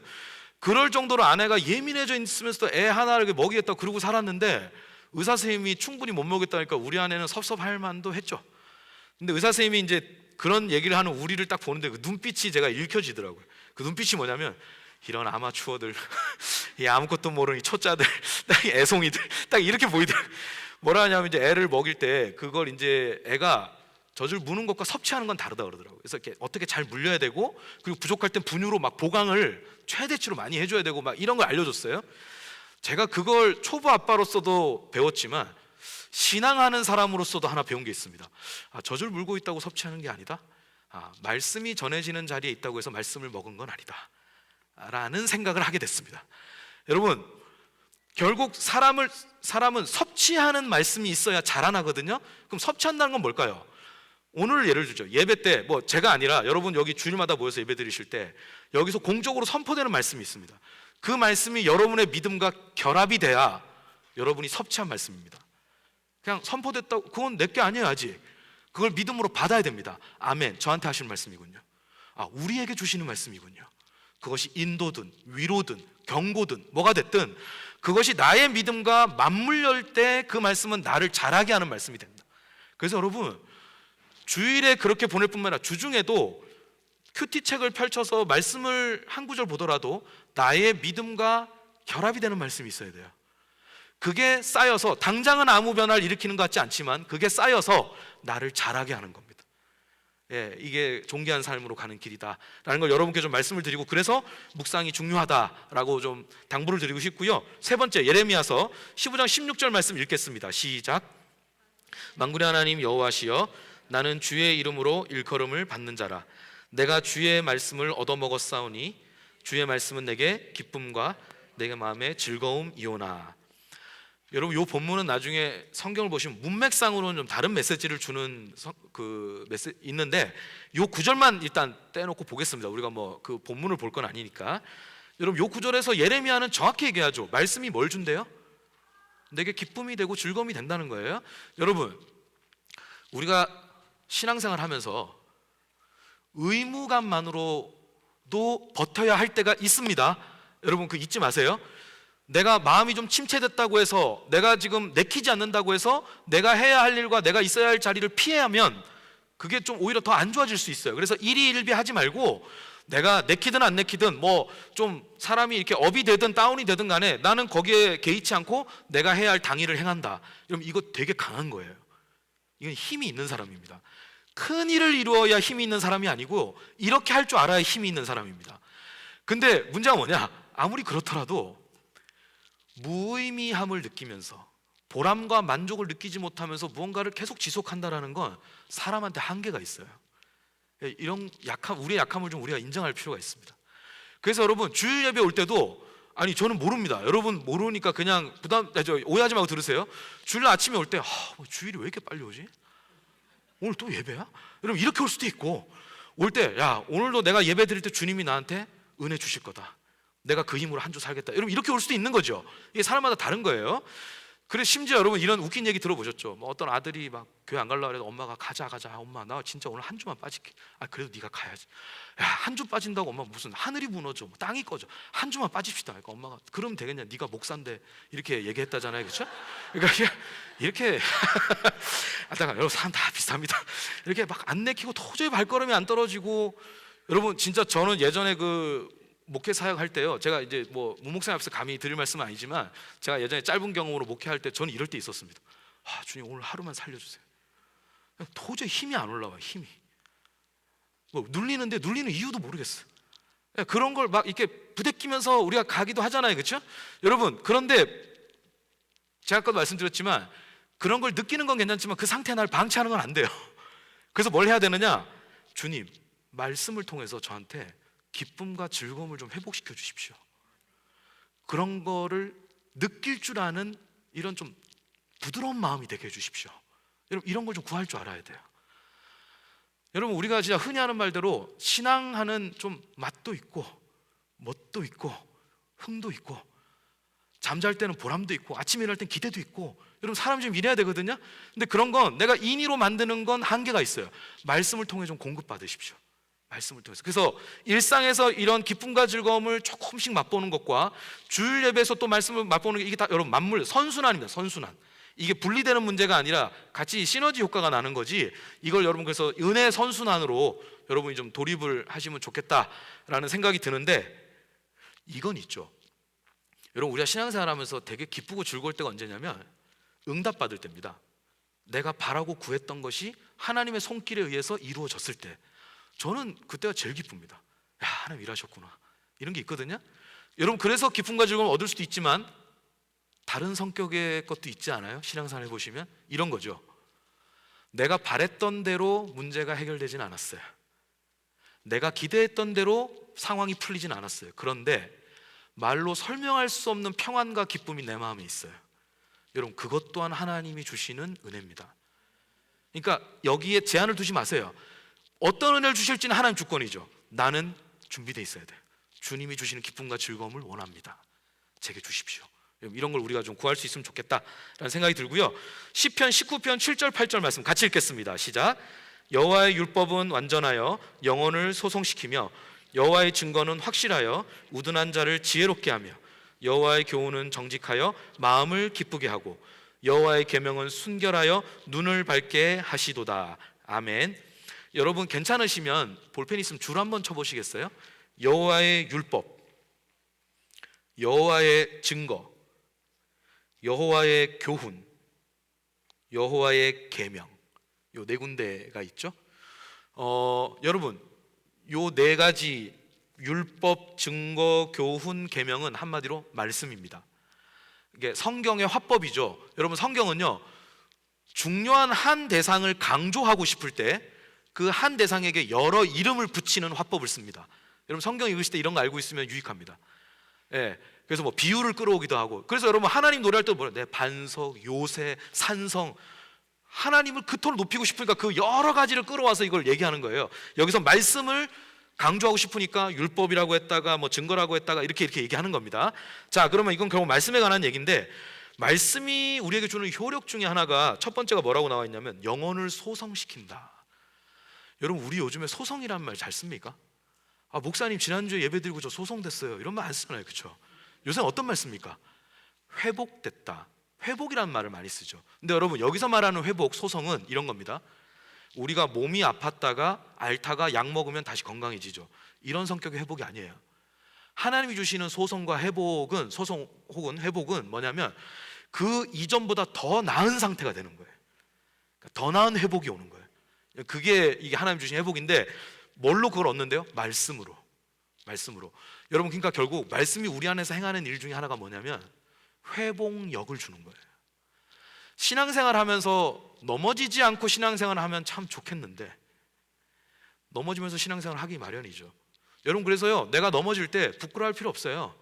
그럴 정도로 아내가 예민해져 있으면서도 애 하나를 먹이겠다고 그러고 살았는데 의사 선생님이 충분히 못 먹였다니까 우리 아내는 섭섭할 만도 했죠. 근데 의사 선생님이 이제 그런 얘기를 하는 우리를 딱 보는데 그 눈빛이 제가 읽혀지더라고요. 그 눈빛이 뭐냐면 이런 아마추어들, 이 아무것도 모르는 이 초짜들, 딱 애송이들, 딱 이렇게 보이더라고요. 뭐라 하냐면 이제 애를 먹일 때 그걸 이제 애가 젖을 무는 것과 섭취하는 건 다르다 그러더라고요. 그래서 이렇게 어떻게 잘 물려야 되고 그리고 부족할 땐 분유로 막 보강을 최대치로 많이 해줘야 되고 막 이런 걸 알려줬어요. 제가 그걸 초보 아빠로서도 배웠지만 신앙하는 사람으로서도 하나 배운 게 있습니다. 젖을 물고 있다고 섭취하는 게 아니다. 말씀이 전해지는 자리에 있다고 해서 말씀을 먹은 건 아니다 라는 생각을 하게 됐습니다. 여러분 결국 사람은 섭취하는 말씀이 있어야 자라나거든요. 그럼 섭취한다는 건 뭘까요? 오늘 예를 들죠. 예배 때 뭐 제가 아니라 여러분 여기 주일마다 모여서 예배 드리실 때 여기서 공적으로 선포되는 말씀이 있습니다. 그 말씀이 여러분의 믿음과 결합이 돼야 여러분이 섭취한 말씀입니다. 그냥 선포됐다고 그건 내게 아니에요. 아직 그걸 믿음으로 받아야 됩니다. 아멘. 저한테 하시는 말씀이군요. 우리에게 주시는 말씀이군요. 그것이 인도든 위로든 경고든 뭐가 됐든 그것이 나의 믿음과 맞물릴 때 그 말씀은 나를 자라게 하는 말씀이 됩니다. 그래서 여러분 주일에 그렇게 보낼 뿐만 아니라 주중에도 큐티책을 펼쳐서 말씀을 한 구절 보더라도 나의 믿음과 결합이 되는 말씀이 있어야 돼요. 그게 쌓여서 당장은 아무 변화를 일으키는 것 같지 않지만 그게 쌓여서 나를 자라게 하는 겁니다. 이게 존귀한 삶으로 가는 길이다라는 걸 여러분께 좀 말씀을 드리고, 그래서 묵상이 중요하다라고 좀 당부를 드리고 싶고요. 세 번째, 예레미야서 15장 16절 말씀 읽겠습니다. 시작. 만군의 하나님 여호와시여, 나는 주의 이름으로 일컬음을 받는 자라. 내가 주의 말씀을 얻어먹었사오니 주의 말씀은 내게 기쁨과 내게 마음의 즐거움이오나. 여러분, 이 본문은 나중에 성경을 보시면 문맥상으로는 좀 다른 메시지를 주는 있는데, 이 구절만 일단 떼놓고 보겠습니다. 우리가 뭐 그 본문을 볼 건 아니니까. 여러분, 이 구절에서 예레미야는 정확히 얘기하죠. 말씀이 뭘 준대요? 내게 기쁨이 되고 즐거움이 된다는 거예요. 여러분, 우리가 신앙생활 하면서 의무감만으로도 버텨야 할 때가 있습니다. 여러분, 그 잊지 마세요. 내가 마음이 좀 침체됐다고 해서, 내가 지금 내키지 않는다고 해서 내가 해야 할 일과 내가 있어야 할 자리를 피하면 그게 좀 오히려 더 안 좋아질 수 있어요. 그래서 일희일비하지 말고, 내가 내키든 안 내키든 뭐 좀 사람이 이렇게 업이 되든 다운이 되든 간에 나는 거기에 개의치 않고 내가 해야 할 당일을 행한다. 그럼 이거 되게 강한 거예요. 이건 힘이 있는 사람입니다. 큰 일을 이루어야 힘이 있는 사람이 아니고, 이렇게 할 줄 알아야 힘이 있는 사람입니다. 근데 문제가 뭐냐? 아무리 그렇더라도 무의미함을 느끼면서 보람과 만족을 느끼지 못하면서 무언가를 계속 지속한다라는 건 사람한테 한계가 있어요. 이런 우리의 약함을 좀 우리가 인정할 필요가 있습니다. 그래서 여러분, 주일 예배 올 때도, 아니 저는 모릅니다. 여러분 모르니까 그냥 오해하지 말고 들으세요. 주일 아침에 올 때 주일이 왜 이렇게 빨리 오지? 오늘 또 예배야? 여러분, 이렇게 올 수도 있고, 올 때 야 오늘도 내가 예배 드릴 때 주님이 나한테 은혜 주실 거다, 내가 그 힘으로 한 주 살겠다, 여러분 이렇게 올 수도 있는 거죠. 이게 사람마다 다른 거예요. 그래서 심지어 여러분, 이런 웃긴 얘기 들어보셨죠? 뭐 어떤 아들이 막 교회 안 가려고 해도 엄마가 가자 엄마 나 진짜 오늘 한 주만 빠질게. 그래도 네가 가야지. 야, 한 주 빠진다고 엄마 무슨 하늘이 무너져, 뭐 땅이 꺼져, 한 주만 빠집시다. 그러니까 엄마가 그러면 되겠냐, 네가 목사인데, 이렇게 얘기했다잖아요, 그렇죠? 그러니까 이렇게 하다가 여러분, 사람 다 비슷합니다. 이렇게 막 안 내키고 도저히 발걸음이 안 떨어지고, 여러분 진짜 저는 예전에 그 목회 사역 할 때요, 제가 이제 뭐 무목사님 앞에서 감히 드릴 말씀은 아니지만, 제가 예전에 짧은 경험으로 목회할 때 저는 이럴 때 있었습니다. 주님 오늘 하루만 살려주세요. 도저히 힘이 안 올라와요. 힘이 뭐 눌리는데 눌리는 이유도 모르겠어요. 그런 걸 막 이렇게 부대끼면서 우리가 가기도 하잖아요, 그렇죠? 여러분, 그런데 제가 아까도 말씀드렸지만, 그런 걸 느끼는 건 괜찮지만 그 상태에 날 방치하는 건 안 돼요. 그래서 뭘 해야 되느냐? 주님, 말씀을 통해서 저한테 기쁨과 즐거움을 좀 회복시켜 주십시오. 그런 거를 느낄 줄 아는 이런 좀 부드러운 마음이 되게 해주십시오. 여러분, 이런 걸 좀 구할 줄 알아야 돼요. 여러분, 우리가 진짜 흔히 하는 말대로 신앙하는 좀 맛도 있고 멋도 있고 흥도 있고, 잠잘 때는 보람도 있고 아침에 일어날 땐 기대도 있고, 여러분 사람 좀 이래야 되거든요. 근데 그런 건 내가 인위로 만드는 건 한계가 있어요. 말씀을 통해 좀 공급받으십시오. 말씀을 통해서. 그래서 일상에서 이런 기쁨과 즐거움을 조금씩 맛보는 것과 주일 예배에서 또 말씀을 맛보는 게, 이게 다 여러분 만물 선순환입니다. 선순환. 이게 분리되는 문제가 아니라 같이 시너지 효과가 나는 거지, 이걸 여러분 그래서 은혜 선순환으로 여러분이 좀 돌입을 하시면 좋겠다라는 생각이 드는데, 이건 있죠. 여러분, 우리가 신앙생활 하면서 되게 기쁘고 즐거울 때가 언제냐면 응답받을 때입니다. 내가 바라고 구했던 것이 하나님의 손길에 의해서 이루어졌을 때, 저는 그때가 제일 기쁩니다. 야, 하나님 일하셨구나, 이런 게 있거든요. 여러분, 그래서 기쁨과 즐거움을 얻을 수도 있지만 다른 성격의 것도 있지 않아요? 신앙생활 해보시면 이런 거죠. 내가 바랬던 대로 문제가 해결되진 않았어요. 내가 기대했던 대로 상황이 풀리진 않았어요. 그런데 말로 설명할 수 없는 평안과 기쁨이 내 마음에 있어요. 여러분, 그것 또한 하나님이 주시는 은혜입니다. 그러니까 여기에 제한을 두지 마세요. 어떤 은혜를 주실지는 하나님 주권이죠. 나는 준비되어 있어야 돼요. 주님이 주시는 기쁨과 즐거움을 원합니다. 제게 주십시오. 이런 걸 우리가 좀 구할 수 있으면 좋겠다라는 생각이 들고요. 시편 19편 7절 8절 말씀 같이 읽겠습니다. 시작. 여호와의 율법은 완전하여 영혼을 소송시키며 여호와의 증거는 확실하여 우둔한 자를 지혜롭게 하며 여호와의 교훈은 정직하여 마음을 기쁘게 하고 여호와의 계명은 순결하여 눈을 밝게 하시도다. 아멘. 여러분, 괜찮으시면 볼펜 있으면 줄 한번 쳐보시겠어요? 여호와의 율법, 여호와의 증거, 여호와의 교훈, 여호와의 계명, 요 네 군데가 있죠. 여러분, 요 네 가지 율법, 증거, 교훈, 계명은 한마디로 말씀입니다. 이게 성경의 화법이죠. 여러분, 성경은요, 중요한 한 대상을 강조하고 싶을 때 그 한 대상에게 여러 이름을 붙이는 화법을 씁니다. 여러분, 성경 읽으실 때 이런 거 알고 있으면 유익합니다. 예, 그래서 뭐 비유를 끌어오기도 하고. 그래서 여러분, 하나님 노래할 때 뭐래요? 내 반석, 요새, 산성. 하나님을 그 톤을 높이고 싶으니까 그 여러 가지를 끌어와서 이걸 얘기하는 거예요. 여기서 말씀을 강조하고 싶으니까 율법이라고 했다가 뭐 증거라고 했다가 이렇게 얘기하는 겁니다. 자, 그러면 이건 결국 말씀에 관한 얘기인데, 말씀이 우리에게 주는 효력 중에 하나가, 첫 번째가 뭐라고 나와 있냐면 영혼을 소성시킨다. 여러분, 우리 요즘에 소성이라는 말 잘 씁니까? 목사님 지난주에 예배드리고 저 소성됐어요, 이런 말 안 쓰잖아요, 그렇죠? 요새 어떤 말 씁니까? 회복됐다, 회복이라는 말을 많이 쓰죠. 근데 여러분, 여기서 말하는 회복, 소성은 이런 겁니다. 우리가 몸이 아팠다가 앓다가 약 먹으면 다시 건강해지죠. 이런 성격의 회복이 아니에요. 하나님이 주시는 소성과 회복은, 소성 혹은 회복은 뭐냐면 그 이전보다 더 나은 상태가 되는 거예요. 그러니까 더 나은 회복이 오는 거예요. 그게 이게 하나님 주신 회복인데, 뭘로 그걸 얻는데요? 말씀으로. 여러분, 그러니까 결국 말씀이 우리 안에서 행하는 일 중에 하나가 뭐냐면 회복력을 주는 거예요. 신앙생활 하면서 넘어지지 않고 신앙생활을 하면 참 좋겠는데, 넘어지면서 신앙생활 하기 마련이죠. 여러분, 그래서요, 내가 넘어질 때 부끄러워할 필요 없어요.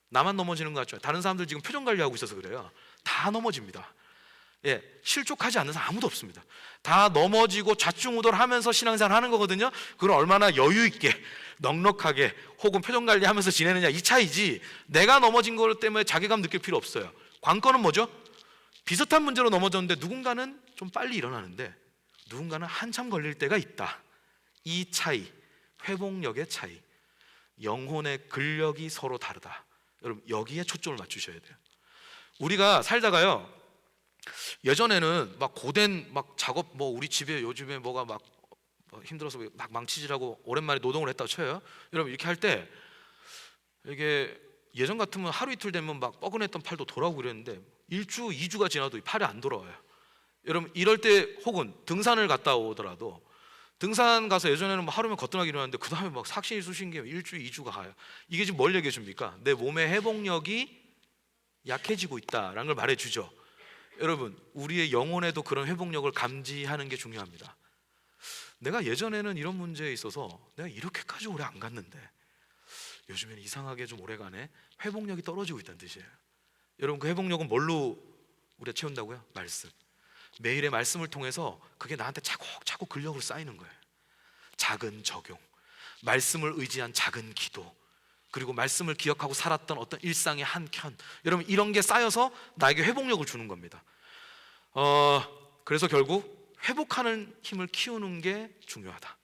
나만 넘어지는 것 같죠? 다른 사람들 지금 표정 관리하고 있어서 그래요. 다 넘어집니다. 예, 실족하지 않는 사람 아무도 없습니다. 다 넘어지고 좌충우돌하면서 신앙생활 하는 거거든요. 그걸 얼마나 여유 있게 넉넉하게 혹은 표정 관리하면서 지내느냐, 이 차이지, 내가 넘어진 것 때문에 자괴감 느낄 필요 없어요. 관건은 뭐죠? 비슷한 문제로 넘어졌는데 누군가는 좀 빨리 일어나는데 누군가는 한참 걸릴 때가 있다. 이 차이, 회복력의 차이, 영혼의 근력이 서로 다르다. 여러분, 여기에 초점을 맞추셔야 돼요. 우리가 살다가요, 예전에는 막 고된 막 작업, 뭐 우리 집에 요즘에 뭐가 막 힘들어서 막 망치질하고 오랜만에 노동을 했다고 쳐요. 여러분, 이렇게 할 때 이게 예전 같으면 하루 이틀 되면 막 뻐근했던 팔도 돌아오고 그랬는데 1주, 2주가 지나도 이 팔이 안 돌아와요. 여러분, 이럴 때 혹은 등산을 갔다 오더라도, 등산 가서 예전에는 뭐 하루면 거뜬하게 일어났는데 그 다음에 막 삭신이 쑤신 게 1주, 2주가 가요. 이게 지금 뭘 얘기해 줍니까? 내 몸의 회복력이 약해지고 있다라는 걸 말해 주죠. 여러분, 우리의 영혼에도 그런 회복력을 감지하는 게 중요합니다. 내가 예전에는 이런 문제에 있어서 내가 이렇게까지 오래 안 갔는데 요즘에는 이상하게 좀 오래 가네. 회복력이 떨어지고 있다는 뜻이에요. 여러분, 그 회복력은 뭘로 우리가 채운다고요? 말씀. 매일의 말씀을 통해서 그게 나한테 차곡차곡 근력으로 쌓이는 거예요. 작은 적용, 말씀을 의지한 작은 기도, 그리고 말씀을 기억하고 살았던 어떤 일상의 한 켠, 여러분, 이런 게 쌓여서 나에게 회복력을 주는 겁니다. 그래서 결국 회복하는 힘을 키우는 게 중요하다.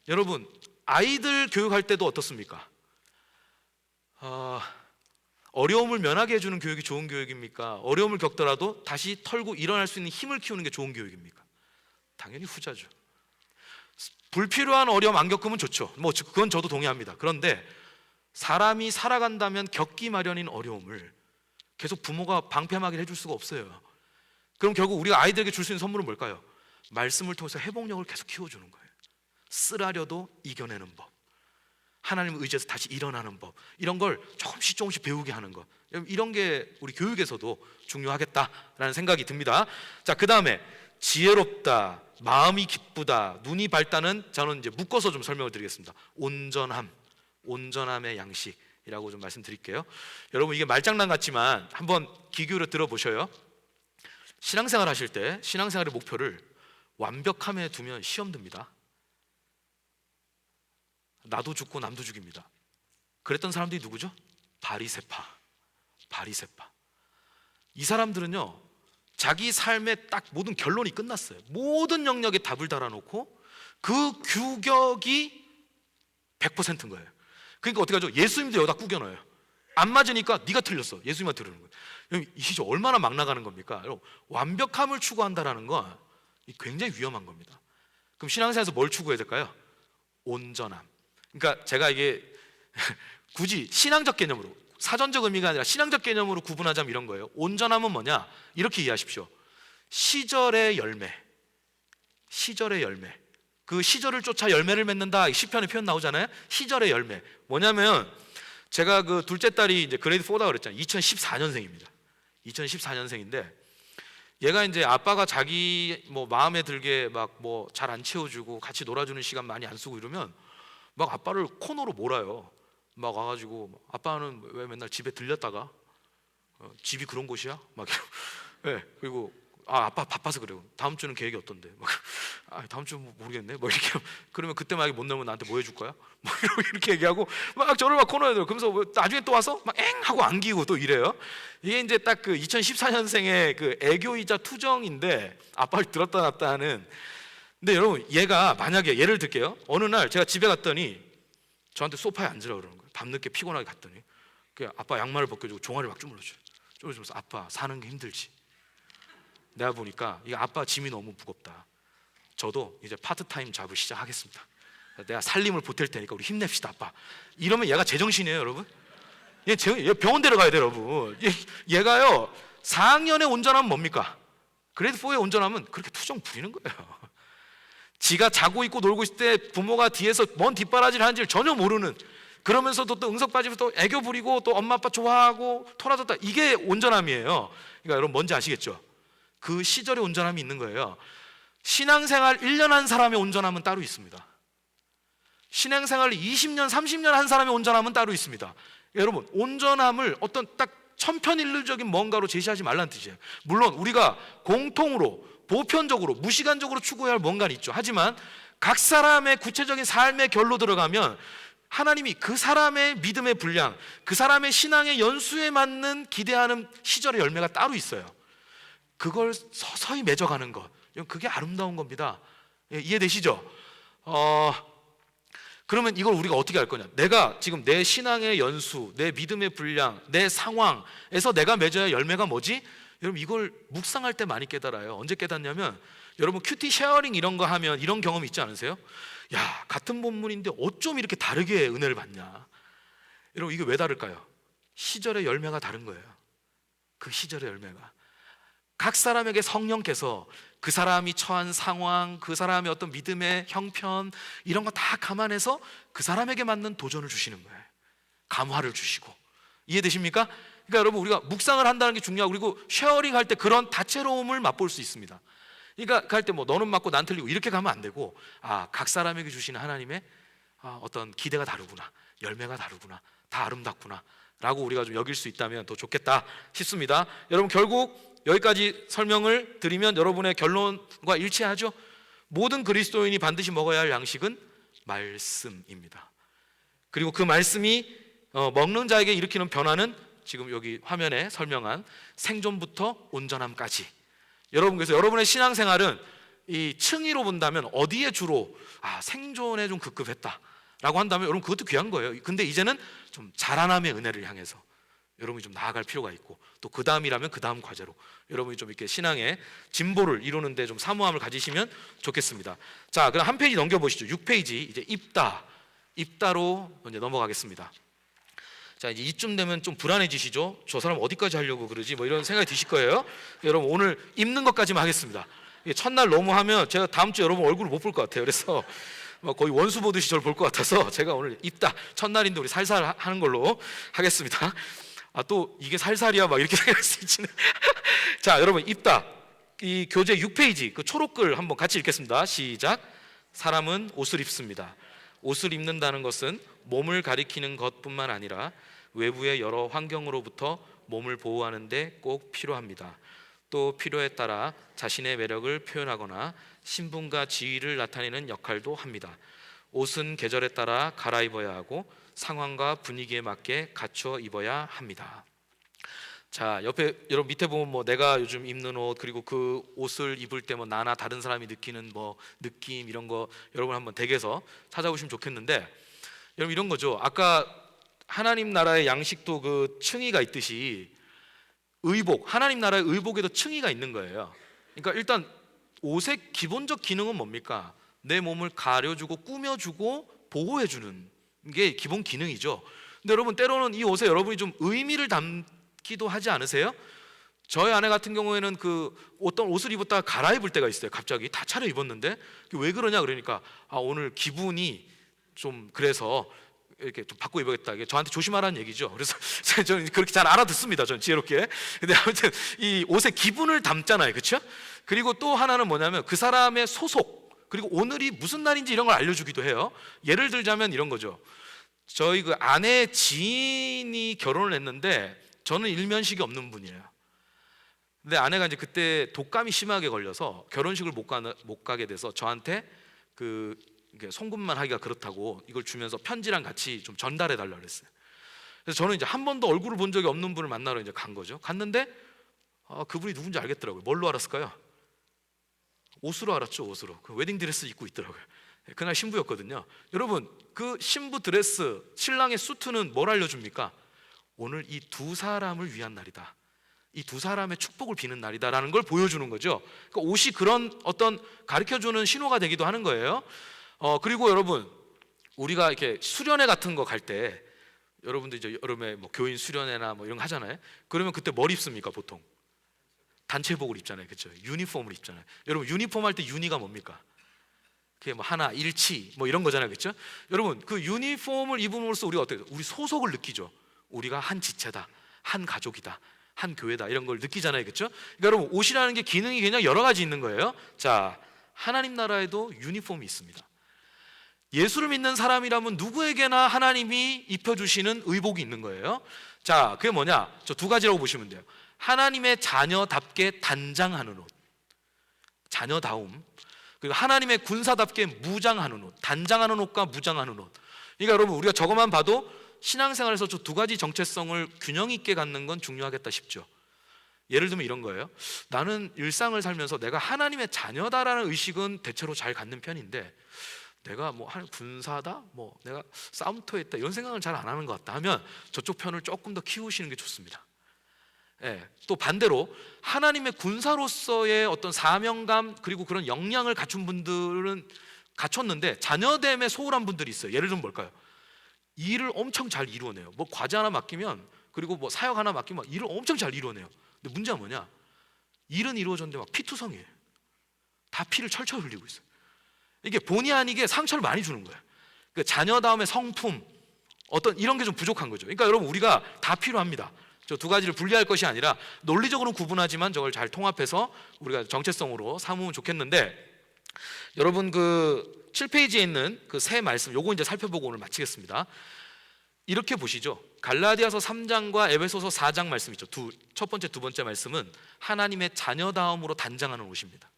여러분, 아이들 교육할 때도 어떻습니까? 어려움을 면하게 해주는 교육이 좋은 교육입니까? 어려움을 겪더라도 다시 털고 일어날 수 있는 힘을 키우는 게 좋은 교육입니까? 당연히 후자죠. 불필요한 어려움 안 겪으면 좋죠. 뭐 그건 저도 동의합니다. 그런데 사람이 살아간다면 겪기 마련인 어려움을 계속 부모가 방패막이를 해줄 수가 없어요. 그럼 결국 우리가 아이들에게 줄 수 있는 선물은 뭘까요? 말씀을 통해서 회복력을 계속 키워주는 거예요. 쓰라려도 이겨내는 법, 하나님을 의지해서 다시 일어나는 법, 이런 걸 조금씩 배우게 하는 것, 이런 게 우리 교육에서도 중요하겠다라는 생각이 듭니다. 자, 그 다음에 지혜롭다, 마음이 기쁘다, 눈이 밝다는, 저는 이제 묶어서 좀 설명을 드리겠습니다. 온전함의 양식이라고 좀 말씀드릴게요. 여러분, 이게 말장난 같지만 한번 귀 기울여 들어보셔요. 신앙생활 하실 때 신앙생활의 목표를 완벽함에 두면 시험 듭니다. 나도 죽고 남도 죽입니다. 그랬던 사람들이 누구죠? 바리새파. 이 사람들은요, 자기 삶의 딱 모든 결론이 끝났어요. 모든 영역에 답을 달아놓고 그 규격이 100%인 거예요. 그러니까 어떻게 하죠? 예수님도 여기다 꾸겨 넣어요. 안 맞으니까 네가 틀렸어, 예수님한테 들으는 거예요. 이 시절 얼마나 막 나가는 겁니까? 여러분, 완벽함을 추구한다라는 건 굉장히 위험한 겁니다. 그럼 신앙생활에서 뭘 추구해야 될까요? 온전함. 그러니까 제가 이게 굳이 신앙적 개념으로, 사전적 의미가 아니라 신앙적 개념으로 구분하자면 이런 거예요. 온전함은 뭐냐? 이렇게 이해하십시오. 시절의 열매, 그 시절을 쫓아 열매를 맺는다. 시편에 표현 나오잖아요. 시절의 열매. 뭐냐면 제가 그 둘째 딸이 이제 그레이드 4다 그랬잖아요. 2014년생입니다. 2014년생인데 얘가 이제 아빠가 자기 뭐 마음에 들게 막 뭐 잘 안 채워주고 같이 놀아주는 시간 많이 안 쓰고 이러면 막 아빠를 코너로 몰아요. 막 와가지고 아빠는 왜 맨날 집에 들렸다가 집이 그런 곳이야? 막 네, 그리고 아빠 바빠서 그래요. 다음 주는 계획이 어떤데? 막 다음 주 모르겠네. 뭐 이렇게 그러면 그때 만약에 못 넣으면 나한테 뭐 해줄 거야? 막 이렇게 얘기하고 막 저를 막 코너에 들어. 그러면서 나중에 또 와서 막 엥 하고 안기고 또 이래요. 이게 이제 딱 그 2014년생의 그 애교이자 투정인데 아빠를 들었다 놨다 하는. 근데 여러분 얘가 만약에 예를 들게요. 어느 날 제가 집에 갔더니 저한테 소파에 앉으라 그러는 거예요. 밤늦게 피곤하게 갔더니 아빠 양말을 벗겨주고 종아리를 막 주물러줘요. 주물러주면서 아빠 사는 게 힘들지. 내가 보니까 이 아빠 짐이 너무 무겁다. 저도 이제 파트타임 잡을 시작하겠습니다. 내가 살림을 보탤 테니까 우리 힘냅시다 아빠. 이러면 얘가 제정신이에요 여러분. 얘 병원 데려가야 돼요 여러분. 얘가요 4학년에 온전하면 뭡니까? 그레이드 4에 온전하면 그렇게 투정 부리는 거예요. 지가 자고 있고 놀고 있을 때 부모가 뒤에서 뭔 뒷바라지를 하는지를 전혀 모르는, 그러면서도 또 응석 빠지면서 또 애교 부리고 또 엄마 아빠 좋아하고 토라졌다. 이게 온전함이에요. 그러니까 여러분 뭔지 아시겠죠? 그 시절에 온전함이 있는 거예요. 신앙생활 1년 한 사람의 온전함은 따로 있습니다. 신앙생활 20년 30년 한 사람의 온전함은 따로 있습니다. 여러분 온전함을 어떤 딱 천편일률적인 뭔가로 제시하지 말라는 뜻이에요. 물론 우리가 공통으로 보편적으로 무시간적으로 추구해야 할 뭔가는 있죠. 하지만 각 사람의 구체적인 삶의 결로 들어가면 하나님이 그 사람의 믿음의 분량, 그 사람의 신앙의 연수에 맞는 기대하는 시절의 열매가 따로 있어요. 그걸 서서히 맺어가는 것, 그게 아름다운 겁니다. 이해되시죠? 그러면 이걸 우리가 어떻게 할 거냐? 내가 지금 내 신앙의 연수, 내 믿음의 분량, 내 상황에서 내가 맺어야 할 열매가 뭐지? 여러분 이걸 묵상할 때 많이 깨달아요. 언제 깨닫냐면 여러분 큐티 쉐어링 이런 거 하면 이런 경험 있지 않으세요? 야, 같은 본문인데 어쩜 이렇게 다르게 은혜를 받냐? 여러분 이게 왜 다를까요? 시절의 열매가 다른 거예요. 그 시절의 열매가 각 사람에게 성령께서 그 사람이 처한 상황, 그 사람의 어떤 믿음의 형편 이런 거 다 감안해서 그 사람에게 맞는 도전을 주시는 거예요. 감화를 주시고. 이해되십니까? 그러니까 여러분 우리가 묵상을 한다는 게 중요하고, 그리고 쉐어링 할 때 그런 다채로움을 맛볼 수 있습니다. 그러니까 갈 때 뭐 너는 맞고 난 틀리고 이렇게 가면 안 되고, 각 사람에게 주시는 하나님의 어떤 기대가 다르구나, 열매가 다르구나, 다 아름답구나 라고 우리가 좀 여길 수 있다면 더 좋겠다 싶습니다. 여러분 결국 여기까지 설명을 드리면 여러분의 결론과 일치하죠? 모든 그리스도인이 반드시 먹어야 할 양식은 말씀입니다. 그리고 그 말씀이 먹는 자에게 일으키는 변화는 지금 여기 화면에 설명한 생존부터 온전함까지. 여러분 그래서 여러분의 신앙생활은 이 층위로 본다면 어디에 주로 생존에 좀 급급했다 라고 한다면 여러분 그것도 귀한 거예요. 근데 이제는 좀 자라남의 은혜를 향해서 여러분이 좀 나아갈 필요가 있고, 또 그 다음이라면 그 다음 과제로 여러분이 좀 이렇게 신앙의 진보를 이루는데 좀 사모함을 가지시면 좋겠습니다. 자, 그럼 한 페이지 넘겨보시죠. 6페이지 이제 입다로 이제 넘어가겠습니다. 자, 이제 이쯤 되면 좀 불안해지시죠? 저 사람 어디까지 하려고 그러지? 뭐 이런 생각이 드실 거예요. 여러분 오늘 입는 것까지만 하겠습니다. 첫날 너무 하면 제가 다음 주에 여러분 얼굴을 못 볼 것 같아요. 그래서 거의 원수 보듯이 저를 볼 것 같아서 제가 오늘 입다 첫날인데 우리 살살 하는 걸로 하겠습니다. 또 이게 살살이야 막 이렇게 생각할 수 있지는. 자, 여러분 입다 이 교재 6페이지 그 초록글 한번 같이 읽겠습니다. 시작. 사람은 옷을 입습니다. 옷을 입는다는 것은 몸을 가리키는 것뿐만 아니라 외부의 여러 환경으로부터 몸을 보호하는 데 꼭 필요합니다. 또 필요에 따라 자신의 매력을 표현하거나 신분과 지위를 나타내는 역할도 합니다. 옷은 계절에 따라 갈아입어야 하고 상황과 분위기에 맞게 갖춰 입어야 합니다. 자, 옆에 여러분 밑에 보면 뭐 내가 요즘 입는 옷, 그리고 그 옷을 입을 때 뭐 나나 다른 사람이 느끼는 뭐 느낌 이런 거 여러분 한번 댁에서 찾아보시면 좋겠는데, 여러분 이런 거죠. 아까 하나님 나라의 양식도 그 층위가 있듯이 의복, 하나님 나라의 의복에도 층위가 있는 거예요. 그러니까 일단 옷의 기본적 기능은 뭡니까? 내 몸을 가려주고 꾸며주고 보호해주는 게 기본 기능이죠. 근데 여러분 때로는 이 옷에 여러분이 좀 의미를 담기도 하지 않으세요? 저희 아내 같은 경우에는 그 어떤 옷을 입었다가 갈아입을 때가 있어요. 갑자기 다 차려입었는데 왜 그러냐 그러니까 오늘 기분이 좀 그래서 이렇게 좀 바꿔 입어야겠다. 이게 저한테 조심하라는 얘기죠. 그래서 저는 그렇게 잘 알아듣습니다. 저는 지혜롭게. 근데 아무튼 이 옷의 기분을 담잖아요, 그렇죠? 그리고 또 하나는 뭐냐면 그 사람의 소속, 그리고 오늘이 무슨 날인지 이런 걸 알려주기도 해요. 예를 들자면 이런 거죠. 저희 그 아내 지인이 결혼을 했는데 저는 일면식이 없는 분이에요. 근데 아내가 이제 그때 독감이 심하게 걸려서 결혼식을 못 가게 돼서 저한테 그 송금만 하기가 그렇다고 이걸 주면서 편지랑 같이 좀 전달해 달라고 그랬어요. 그래서 저는 이제 한 번도 얼굴을 본 적이 없는 분을 만나러 이제 간 거죠. 갔는데 그분이 누군지 알겠더라고요. 뭘로 알았을까요? 옷으로 알았죠. 옷으로. 그 웨딩 드레스 입고 있더라고요. 그날 신부였거든요. 여러분, 그 신부 드레스, 신랑의 수트는 뭘 알려줍니까? 오늘 이 두 사람을 위한 날이다. 이 두 사람의 축복을 비는 날이다라는 걸 보여주는 거죠. 그러니까 옷이 그런 어떤 가르쳐주는 신호가 되기도 하는 거예요. 그리고 여러분, 우리가 이렇게 수련회 같은 거 갈 때 여러분들 이제 여름에 뭐 교인 수련회나 뭐 이런 거 하잖아요. 그러면 그때 뭘 입습니까? 보통 단체복을 입잖아요, 그렇죠? 유니폼을 입잖아요. 여러분, 유니폼 할 때 유니가 뭡니까? 그게 뭐 하나, 일치 뭐 이런 거잖아요, 그렇죠? 여러분, 그 유니폼을 입음으로써 우리가 어떻게 우리 소속을 느끼죠. 우리가 한 지체다, 한 가족이다, 한 교회다, 이런 걸 느끼잖아요, 그렇죠? 그러니까 여러분, 옷이라는 게 기능이 그냥 여러 가지 있는 거예요. 자, 하나님 나라에도 유니폼이 있습니다. 예수를 믿는 사람이라면 누구에게나 하나님이 입혀주시는 의복이 있는 거예요. 자, 그게 뭐냐? 저 두 가지라고 보시면 돼요. 하나님의 자녀답게 단장하는 옷, 자녀다움. 그리고 하나님의 군사답게 무장하는 옷, 단장하는 옷과 무장하는 옷. 그러니까 여러분, 우리가 저것만 봐도 신앙생활에서 저 두 가지 정체성을 균형 있게 갖는 건 중요하겠다 싶죠. 예를 들면 이런 거예요. 나는 일상을 살면서 내가 하나님의 자녀다라는 의식은 대체로 잘 갖는 편인데, 내가 뭐 군사다, 뭐 내가 싸움터에 있다, 이런 생각을 잘 안 하는 것 같다 하면 저쪽 편을 조금 더 키우시는 게 좋습니다. 예, 또 반대로 하나님의 군사로서의 어떤 사명감, 그리고 그런 역량을 갖춘 분들은 갖췄는데 자녀됨에 소홀한 분들이 있어요. 예를 들면 뭘까요? 일을 엄청 잘 이루어내요. 뭐 과제 하나 맡기면, 그리고 뭐 사역 하나 맡기면 일을 엄청 잘 이루어내요. 근데 문제가 뭐냐? 일은 이루어졌는데 막 피투성이에요. 다 피를 철철 흘리고 있어요. 이게 본의 아니게 상처를 많이 주는 거예요. 그러니까 자녀다움의 성품, 어떤 이런 게 좀 부족한 거죠. 그러니까 여러분, 우리가 다 필요합니다. 저 두 가지를 분리할 것이 아니라 논리적으로 구분하지만 저걸 잘 통합해서 우리가 정체성으로 삼으면 좋겠는데, 여러분 그 7페이지에 있는 그 세 말씀, 요거 이제 살펴보고 오늘 마치겠습니다. 이렇게 보시죠. 갈라디아서 3장과 에베소서 4장 말씀 있죠. 첫 번째, 두 번째 말씀은 하나님의 자녀다움으로 단장하는 옷입니다.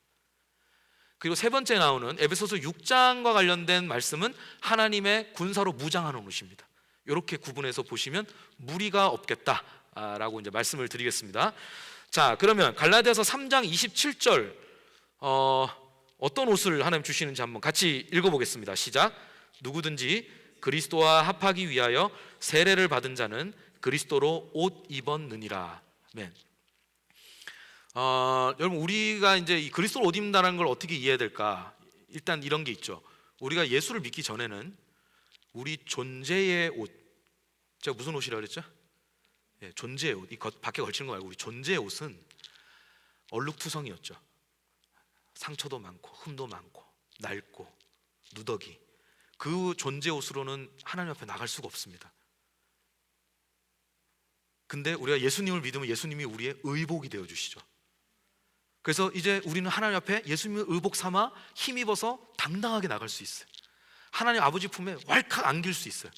그리고 세 번째 나오는 에베소서 6장과 관련된 말씀은 하나님의 군사로 무장하는 옷입니다. 이렇게 구분해서 보시면 무리가 없겠다라고 이제 말씀을 드리겠습니다. 자, 그러면 갈라디아서 3장 27절 어떤 옷을 하나님 주시는지 한번 같이 읽어보겠습니다. 시작. 누구든지 그리스도와 합하기 위하여 세례를 받은 자는 그리스도로 옷 입었느니라. 아멘. 여러분, 우리가 이제 이 그리스도를 옷 입는다는 걸 어떻게 이해해야 될까? 일단 이런 게 있죠. 우리가 예수를 믿기 전에는 우리 존재의 옷, 제가 무슨 옷이라고 그랬죠? 예, 존재의 옷, 이 밖에 걸치는 거 말고 우리 존재의 옷은 얼룩투성이었죠. 상처도 많고 흠도 많고 낡고 누더기. 그 존재 옷으로는 하나님 앞에 나갈 수가 없습니다. 근데 우리가 예수님을 믿으면 예수님이 우리의 의복이 되어 주시죠. 그래서 이제 우리는 하나님 앞에 예수님을 의복 삼아 힘입어서 당당하게 나갈 수 있어요. 하나님 아버지 품에 왈칵 안길 수 있어요.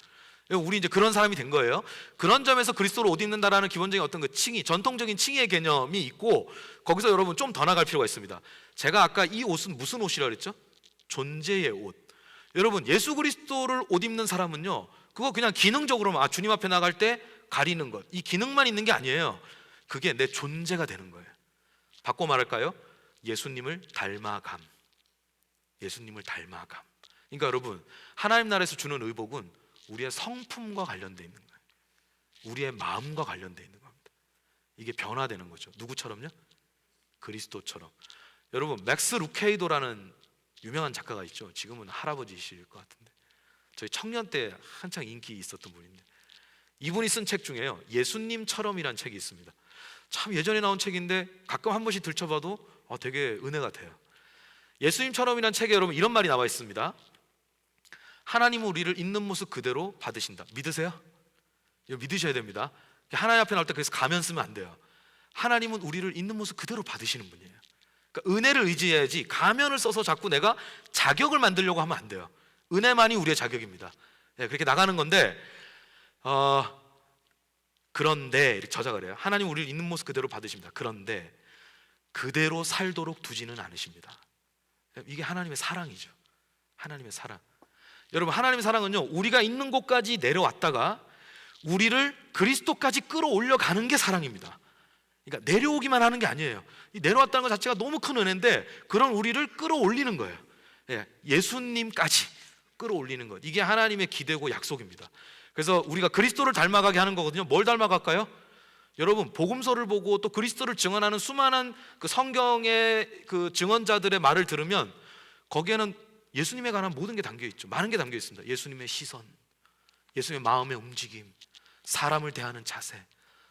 우리 이제 그런 사람이 된 거예요. 그런 점에서 그리스도로 옷 입는다라는 기본적인 어떤 그 칭의, 전통적인 칭의의 개념이 있고, 거기서 여러분 좀 더 나갈 필요가 있습니다. 제가 아까 이 옷은 무슨 옷이라고 그랬죠? 존재의 옷. 여러분, 예수 그리스도를 옷 입는 사람은요, 그거 그냥 기능적으로만 주님 앞에 나갈 때 가리는 것, 이 기능만 있는 게 아니에요. 그게 내 존재가 되는 거예요. 바꿔 말할까요? 예수님을 닮아감. 예수님을 닮아감. 그러니까 여러분, 하나님 나라에서 주는 의복은 우리의 성품과 관련되어 있는 거예요. 우리의 마음과 관련되어 있는 겁니다. 이게 변화되는 거죠. 누구처럼요? 그리스도처럼. 여러분, 맥스 루케이도라는 유명한 작가가 있죠. 지금은 할아버지실 것 같은데, 저희 청년 때 한창 인기 있었던 분인데, 이분이 쓴 책 중에요, 예수님처럼이라는 책이 있습니다. 참 예전에 나온 책인데 가끔 한 번씩 들춰봐도 되게 은혜가 돼요. 예수님처럼이란 책에 여러분 이런 말이 나와 있습니다. 하나님은 우리를 있는 모습 그대로 받으신다. 믿으세요? 이거 믿으셔야 됩니다. 하나님 앞에 나올 때 그래서 가면 쓰면 안 돼요. 하나님은 우리를 있는 모습 그대로 받으시는 분이에요. 그러니까 은혜를 의지해야지 가면을 써서 자꾸 내가 자격을 만들려고 하면 안 돼요. 은혜만이 우리의 자격입니다. 그렇게 나가는 건데 그런데 이렇게 저작을 해요. 하나님 우리를 있는 모습 그대로 받으십니다. 그런데 그대로 살도록 두지는 않으십니다. 이게 하나님의 사랑이죠. 하나님의 사랑. 여러분, 하나님의 사랑은요, 우리가 있는 곳까지 내려왔다가 우리를 그리스도까지 끌어올려 가는 게 사랑입니다. 그러니까 내려오기만 하는 게 아니에요. 이 내려왔다는 것 자체가 너무 큰 은혜인데 그런 우리를 끌어올리는 거예요. 예수님까지 끌어올리는 것. 이게 하나님의 기대고 약속입니다. 그래서 우리가 그리스도를 닮아가게 하는 거거든요. 뭘 닮아갈까요? 여러분, 복음서를 보고 또 그리스도를 증언하는 수많은 그 성경의 그 증언자들의 말을 들으면 거기에는 예수님에 관한 모든 게 담겨 있죠. 많은 게 담겨 있습니다. 예수님의 시선, 예수님의 마음의 움직임, 사람을 대하는 자세,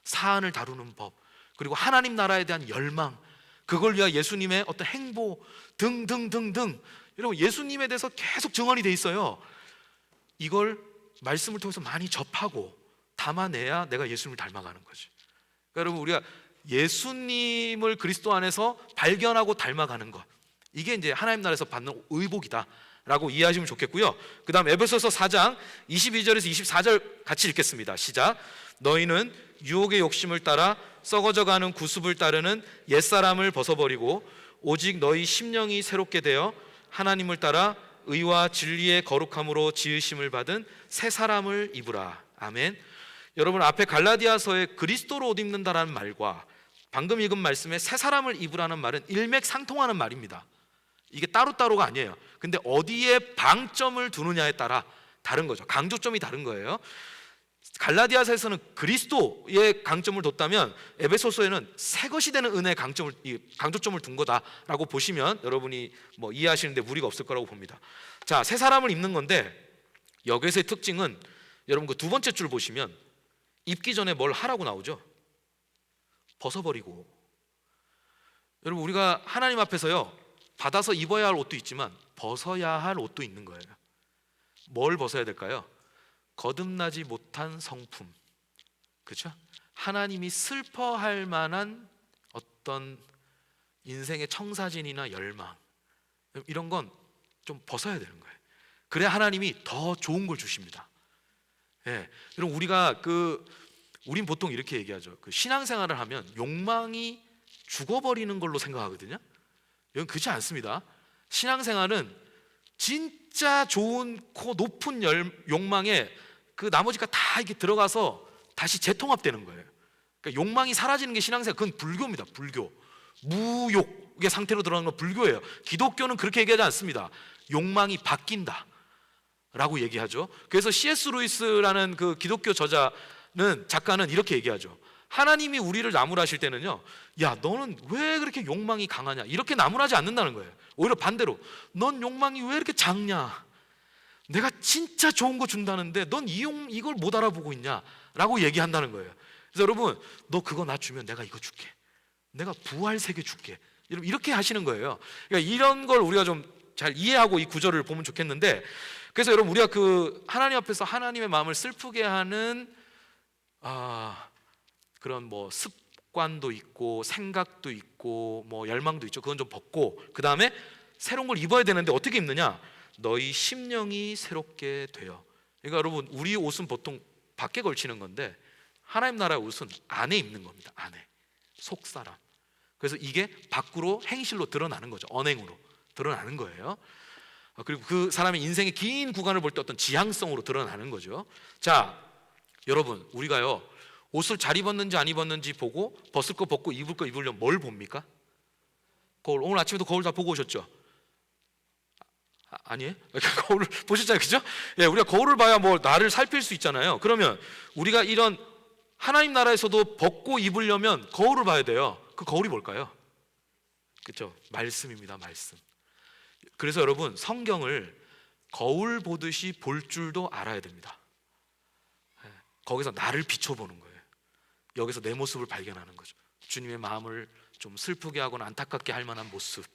사안을 다루는 법, 그리고 하나님 나라에 대한 열망, 그걸 위한 예수님의 어떤 행보 등등등등. 여러분, 예수님에 대해서 계속 증언이 돼 있어요. 이걸 말씀을 통해서 많이 접하고 담아내야 내가 예수님을 닮아가는 거지. 그러니까 여러분, 우리가 예수님을 그리스도 안에서 발견하고 닮아가는 것, 이게 이제 하나님 나라에서 받는 의복이다라고 이해하시면 좋겠고요. 그 다음 에베소서 4장 22절에서 24절 같이 읽겠습니다. 시작. 너희는 유혹의 욕심을 따라 썩어져가는 구습을 따르는 옛사람을 벗어버리고 오직 너희 심령이 새롭게 되어 하나님을 따라 의와 진리의 거룩함으로 지으심을 받은 새 사람을 입으라. 아멘. 여러분, 앞에 갈라디아서에 그리스도로 옷 입는다라는 말과 방금 읽은 말씀에 새 사람을 입으라는 말은 일맥상통하는 말입니다. 이게 따로따로가 아니에요. 근데 어디에 방점을 두느냐에 따라 다른 거죠. 강조점이 다른 거예요. 갈라디아서에서는 그리스도의 강점을 뒀다면 에베소서에는 새 것이 되는 은혜의 강조점을 둔 거다라고 보시면 여러분이 뭐 이해하시는데 무리가 없을 거라고 봅니다. 자, 새 사람을 입는 건데 여기서의 특징은 여러분 그 두 번째 줄 보시면 입기 전에 뭘 하라고 나오죠? 벗어버리고. 여러분, 우리가 하나님 앞에서요, 받아서 입어야 할 옷도 있지만 벗어야 할 옷도 있는 거예요. 뭘 벗어야 될까요? 거듭나지 못한 성품, 그렇죠? 하나님이 슬퍼할 만한 어떤 인생의 청사진이나 열망, 이런 건 좀 벗어야 되는 거예요. 그래야 하나님이 더 좋은 걸 주십니다. 여러분, 우린 보통 이렇게 얘기하죠. 그 신앙생활을 하면 욕망이 죽어버리는 걸로 생각하거든요. 이건 그렇지 않습니다. 신앙생활은 진짜 좋고 높은 욕망에 그 나머지가 다 이렇게 들어가서 다시 재통합되는 거예요. 그러니까 욕망이 사라지는 게 신앙생활, 그건 불교입니다. 불교. 무욕의 상태로 들어가는 건 불교예요. 기독교는 그렇게 얘기하지 않습니다. 욕망이 바뀐다 라고 얘기하죠. 그래서 C.S. 루이스라는 그 기독교 작가는 이렇게 얘기하죠. 하나님이 우리를 나무라실 때는요, 야, 너는 왜 그렇게 욕망이 강하냐, 이렇게 나무라지 않는다는 거예요. 오히려 반대로, 넌 욕망이 왜 이렇게 작냐, 내가 진짜 좋은 거 준다는데 넌 이걸 못 알아보고 있냐 라고 얘기한다는 거예요. 그래서 여러분, 너 그거 나 주면 내가 이거 줄게, 내가 부활 세계 줄게, 이렇게 하시는 거예요. 그러니까 이런 걸 우리가 좀 잘 이해하고 이 구절을 보면 좋겠는데, 그래서 여러분, 우리가 그 하나님 앞에서 하나님의 마음을 슬프게 하는 그런 뭐 습관도 있고 생각도 있고 뭐 열망도 있죠. 그건 좀 벗고 그 다음에 새로운 걸 입어야 되는데 어떻게 입느냐? 너희 심령이 새롭게 되어. 그러니까 여러분, 우리 옷은 보통 밖에 걸치는 건데 하나님 나라의 옷은 안에 입는 겁니다. 안에, 속사람. 그래서 이게 밖으로 행실로 드러나는 거죠. 언행으로 드러나는 거예요. 그리고 그 사람의 인생의 긴 구간을 볼 때 어떤 지향성으로 드러나는 거죠. 자, 여러분, 우리가요, 옷을 잘 입었는지 안 입었는지 보고 벗을 거 벗고 입을 거 입으려면 뭘 봅니까? 거울. 오늘 아침에도 거울 다 보고 오셨죠? 아니에요? 거울을 보셨잖아요, 그죠? 우리가 거울을 봐야 뭐 나를 살필 수 있잖아요. 그러면 우리가 이런 하나님 나라에서도 벗고 입으려면 거울을 봐야 돼요. 그 거울이 뭘까요? 그렇죠? 말씀입니다. 말씀. 그래서 여러분, 성경을 거울 보듯이 볼 줄도 알아야 됩니다. 거기서 나를 비춰보는 거예요. 여기서 내 모습을 발견하는 거죠. 주님의 마음을 좀 슬프게 하거나 안타깝게 할 만한 모습,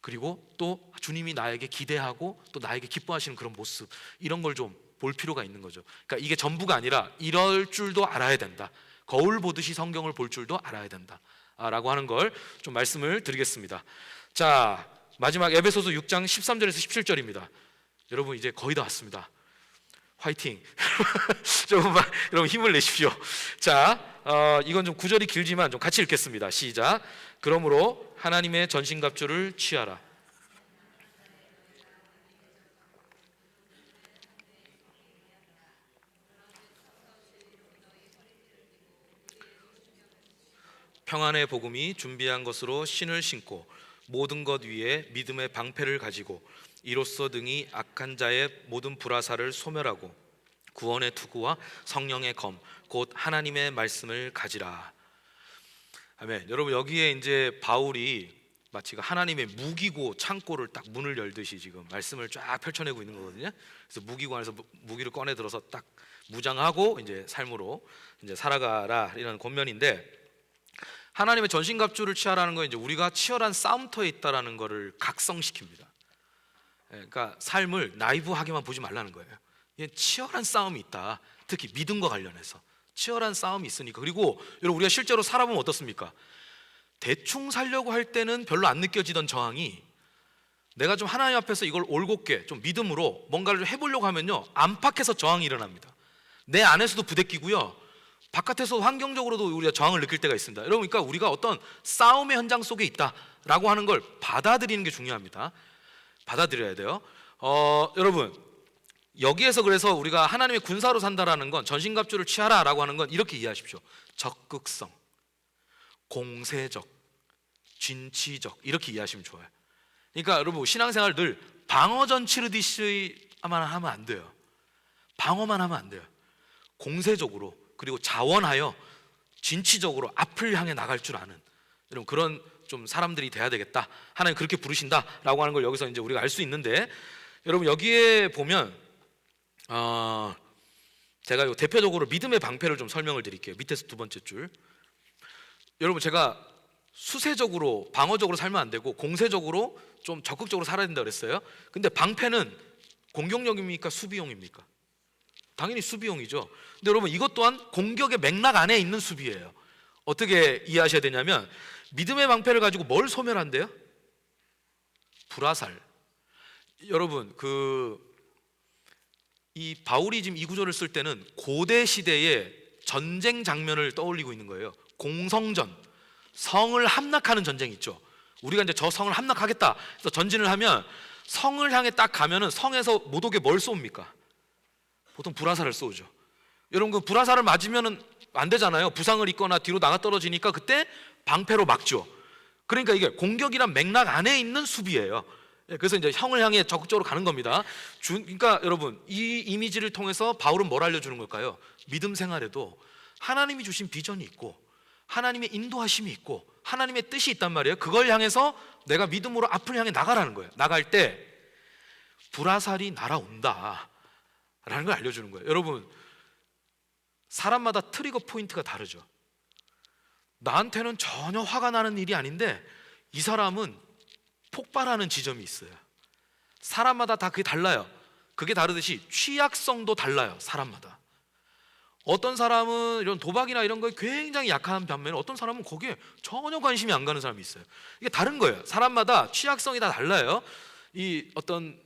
그리고 또 주님이 나에게 기대하고 또 나에게 기뻐하시는 그런 모습, 이런 걸 좀 볼 필요가 있는 거죠. 그러니까 이게 전부가 아니라 이럴 줄도 알아야 된다, 거울 보듯이 성경을 볼 줄도 알아야 된다 라고 하는 걸 좀 말씀을 드리겠습니다. 자, 마지막 에베소서 6장 13절에서 17절입니다. 여러분 이제 거의 다 왔습니다. 화이팅! 조금만 여러분 힘을 내십시오. 자, 이건 좀 구절이 길지만 좀 같이 읽겠습니다. 시작. 그러므로 하나님의 전신갑주를 취하라. 평안의 복음이 준비한 것으로 신을 신고 모든 것 위에 믿음의 방패를 가지고 이로써 등이 악한 자의 모든 불화살을 소멸하고 구원의 투구와 성령의 검 곧 하나님의 말씀을 가지라. 아멘. 여러분 여기에 이제 바울이 마치 하나님의 무기고 창고를 딱 문을 열듯이 지금 말씀을 쫙 펼쳐내고 있는 거거든요. 그래서 무기고 안에서 무기를 꺼내 들어서 딱 무장하고 이제 삶으로 이제 살아가라 이런 권면인데, 하나님의 전신갑주를 취하라는 건 이제 우리가 치열한 싸움터에 있다라는 것을 각성시킵니다. 그러니까 삶을 나이브하게만 보지 말라는 거예요. 치열한 싸움이 있다. 특히 믿음과 관련해서 치열한 싸움이 있으니까. 그리고 여러분 우리가 실제로 살아보면 어떻습니까? 대충 살려고 할 때는 별로 안 느껴지던 저항이 내가 좀 하나님 앞에서 이걸 올곧게 좀 믿음으로 뭔가를 좀 해보려고 하면요, 안팎에서 저항이 일어납니다. 내 안에서도 부대끼고요, 바깥에서 환경적으로도 우리가 저항을 느낄 때가 있습니다. 여러분, 그러니까 우리가 어떤 싸움의 현장 속에 있다라고 하는 걸 받아들이는 게 중요합니다. 받아들여야 돼요. 여러분 여기에서 그래서 우리가 하나님의 군사로 산다라는 건, 전신갑주를 취하라라고 하는 건 이렇게 이해하십시오. 적극성, 공세적, 진취적, 이렇게 이해하시면 좋아요. 그러니까 여러분 신앙생활 늘 방어전 치르듯이만 하면 안 돼요. 방어만 하면 안 돼요. 공세적으로, 그리고 자원하여 진취적으로 앞을 향해 나갈 줄 아는 여러분 그런 좀 사람들이 돼야 되겠다. 하나님 그렇게 부르신다라고 하는 걸 여기서 이제 우리가 알 수 있는데, 여러분 여기에 보면 제가 대표적으로 믿음의 방패를 좀 설명을 드릴게요. 밑에서 두 번째 줄. 여러분 제가 수세적으로 방어적으로 살면 안 되고 공세적으로 좀 적극적으로 살아야 된다 그랬어요. 근데 방패는 공격용입니까 수비용입니까? 당연히 수비용이죠. 근데 여러분 이것 또한 공격의 맥락 안에 있는 수비예요. 어떻게 이해하셔야 되냐면, 믿음의 방패를 가지고 뭘 소멸한대요? 불화살. 여러분 이 바울이 지금 이 구절을 쓸 때는 고대 시대의 전쟁 장면을 떠올리고 있는 거예요. 공성전, 성을 함락하는 전쟁 있죠. 우리가 이제 저 성을 함락하겠다 해서 전진을 하면 성을 향해 딱 가면은 성에서 못 오게 뭘 쏩니까? 보통 불화살을 쏘죠. 여러분 그 불화살을 맞으면은 안 되잖아요. 부상을 입거나 뒤로 나가 떨어지니까 그때 방패로 막죠. 그러니까 이게 공격이란 맥락 안에 있는 수비예요. 그래서 이제 형을 향해 적극적으로 가는 겁니다. 그러니까 여러분 이 이미지를 통해서 바울은 뭘 알려주는 걸까요? 믿음 생활에도 하나님이 주신 비전이 있고 하나님의 인도하심이 있고 하나님의 뜻이 있단 말이에요. 그걸 향해서 내가 믿음으로 앞을 향해 나가라는 거예요. 나갈 때 불화살이 날아온다 라는 걸 알려주는 거예요. 여러분 사람마다 트리거 포인트가 다르죠. 나한테는 전혀 화가 나는 일이 아닌데 이 사람은 폭발하는 지점이 있어요. 사람마다 다 그게 달라요. 그게 다르듯이 취약성도 달라요. 사람마다. 어떤 사람은 이런 도박이나 이런 거에 굉장히 약한 반면에 어떤 사람은 거기에 전혀 관심이 안 가는 사람이 있어요. 이게 다른 거예요. 사람마다 취약성이 다 달라요. 이 어떤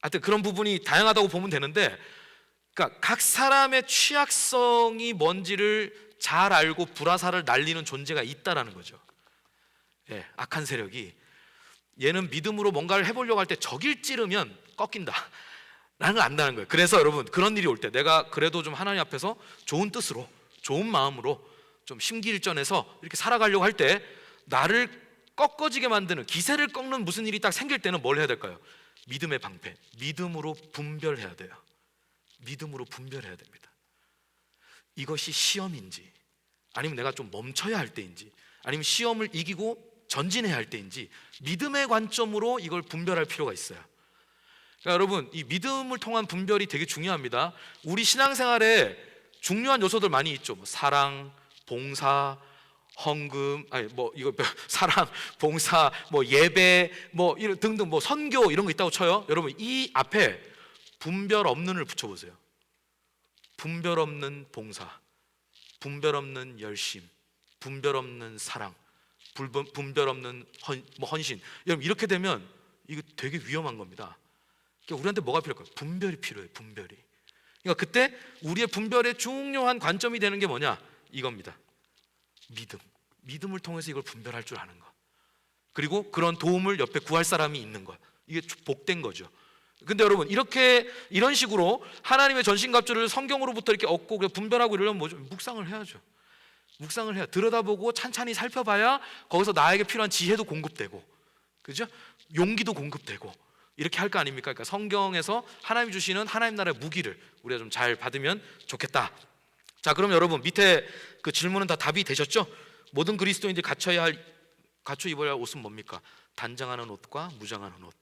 하여튼 그런 부분이 다양하다고 보면 되는데, 그러니까 각 사람의 취약성이 뭔지를 잘 알고 불화살을 날리는 존재가 있다라는 거죠. 예, 악한 세력이 얘는 믿음으로 뭔가를 해보려고 할 때 적일 찌르면 꺾인다 라는 걸 안다는 거예요. 그래서 여러분 그런 일이 올 때 내가 그래도 좀 하나님 앞에서 좋은 뜻으로 좋은 마음으로 좀 심기일전해서 이렇게 살아가려고 할 때 나를 꺾어지게 만드는, 기세를 꺾는 무슨 일이 딱 생길 때는 뭘 해야 될까요? 믿음의 방패, 믿음으로 분별해야 돼요. 믿음으로 분별해야 됩니다. 이것이 시험인지 아니면 내가 좀 멈춰야 할 때인지 아니면 시험을 이기고 전진해야 할 때인지 믿음의 관점으로 이걸 분별할 필요가 있어요. 그러니까 여러분 이 믿음을 통한 분별이 되게 중요합니다. 우리 신앙생활에 중요한 요소들 많이 있죠. 뭐 사랑, 봉사, 헌금, 아니 뭐 이거 사랑, 봉사, 뭐 예배, 뭐 이런 등등 뭐 선교 이런 거 있다고 쳐요. 여러분 이 앞에 분별 없는을 붙여보세요. 분별 없는 봉사, 분별 없는 열심, 분별 없는 사랑, 분별 없는 헌신. 여러분 이렇게 되면 이거 되게 위험한 겁니다. 그러니까 우리한테 뭐가 필요할까요? 분별이 필요해요. 분별이. 그러니까 그때 우리의 분별의 중요한 관점이 되는 게 뭐냐? 이겁니다. 믿음을 통해서 이걸 분별할 줄 아는 것. 그리고 그런 도움을 옆에 구할 사람이 있는 것. 이게 복된 거죠. 근데 여러분 이런 식으로 하나님의 전신갑주를 성경으로부터 이렇게 얻고 분별하고 이러려면 뭐죠? 묵상을 해야죠. 묵상을 해야 들여다보고 찬찬히 살펴봐야 거기서 나에게 필요한 지혜도 공급되고, 그죠? 용기도 공급되고 이렇게 할 거 아닙니까? 그러니까 성경에서 하나님이 주시는 하나님 나라의 무기를 우리가 좀 잘 받으면 좋겠다. 자, 그럼 여러분 밑에 그 질문은 다 답이 되셨죠? 모든 그리스도인들이 갖춰 입어야 할 옷은 뭡니까? 단장하는 옷과 무장하는 옷.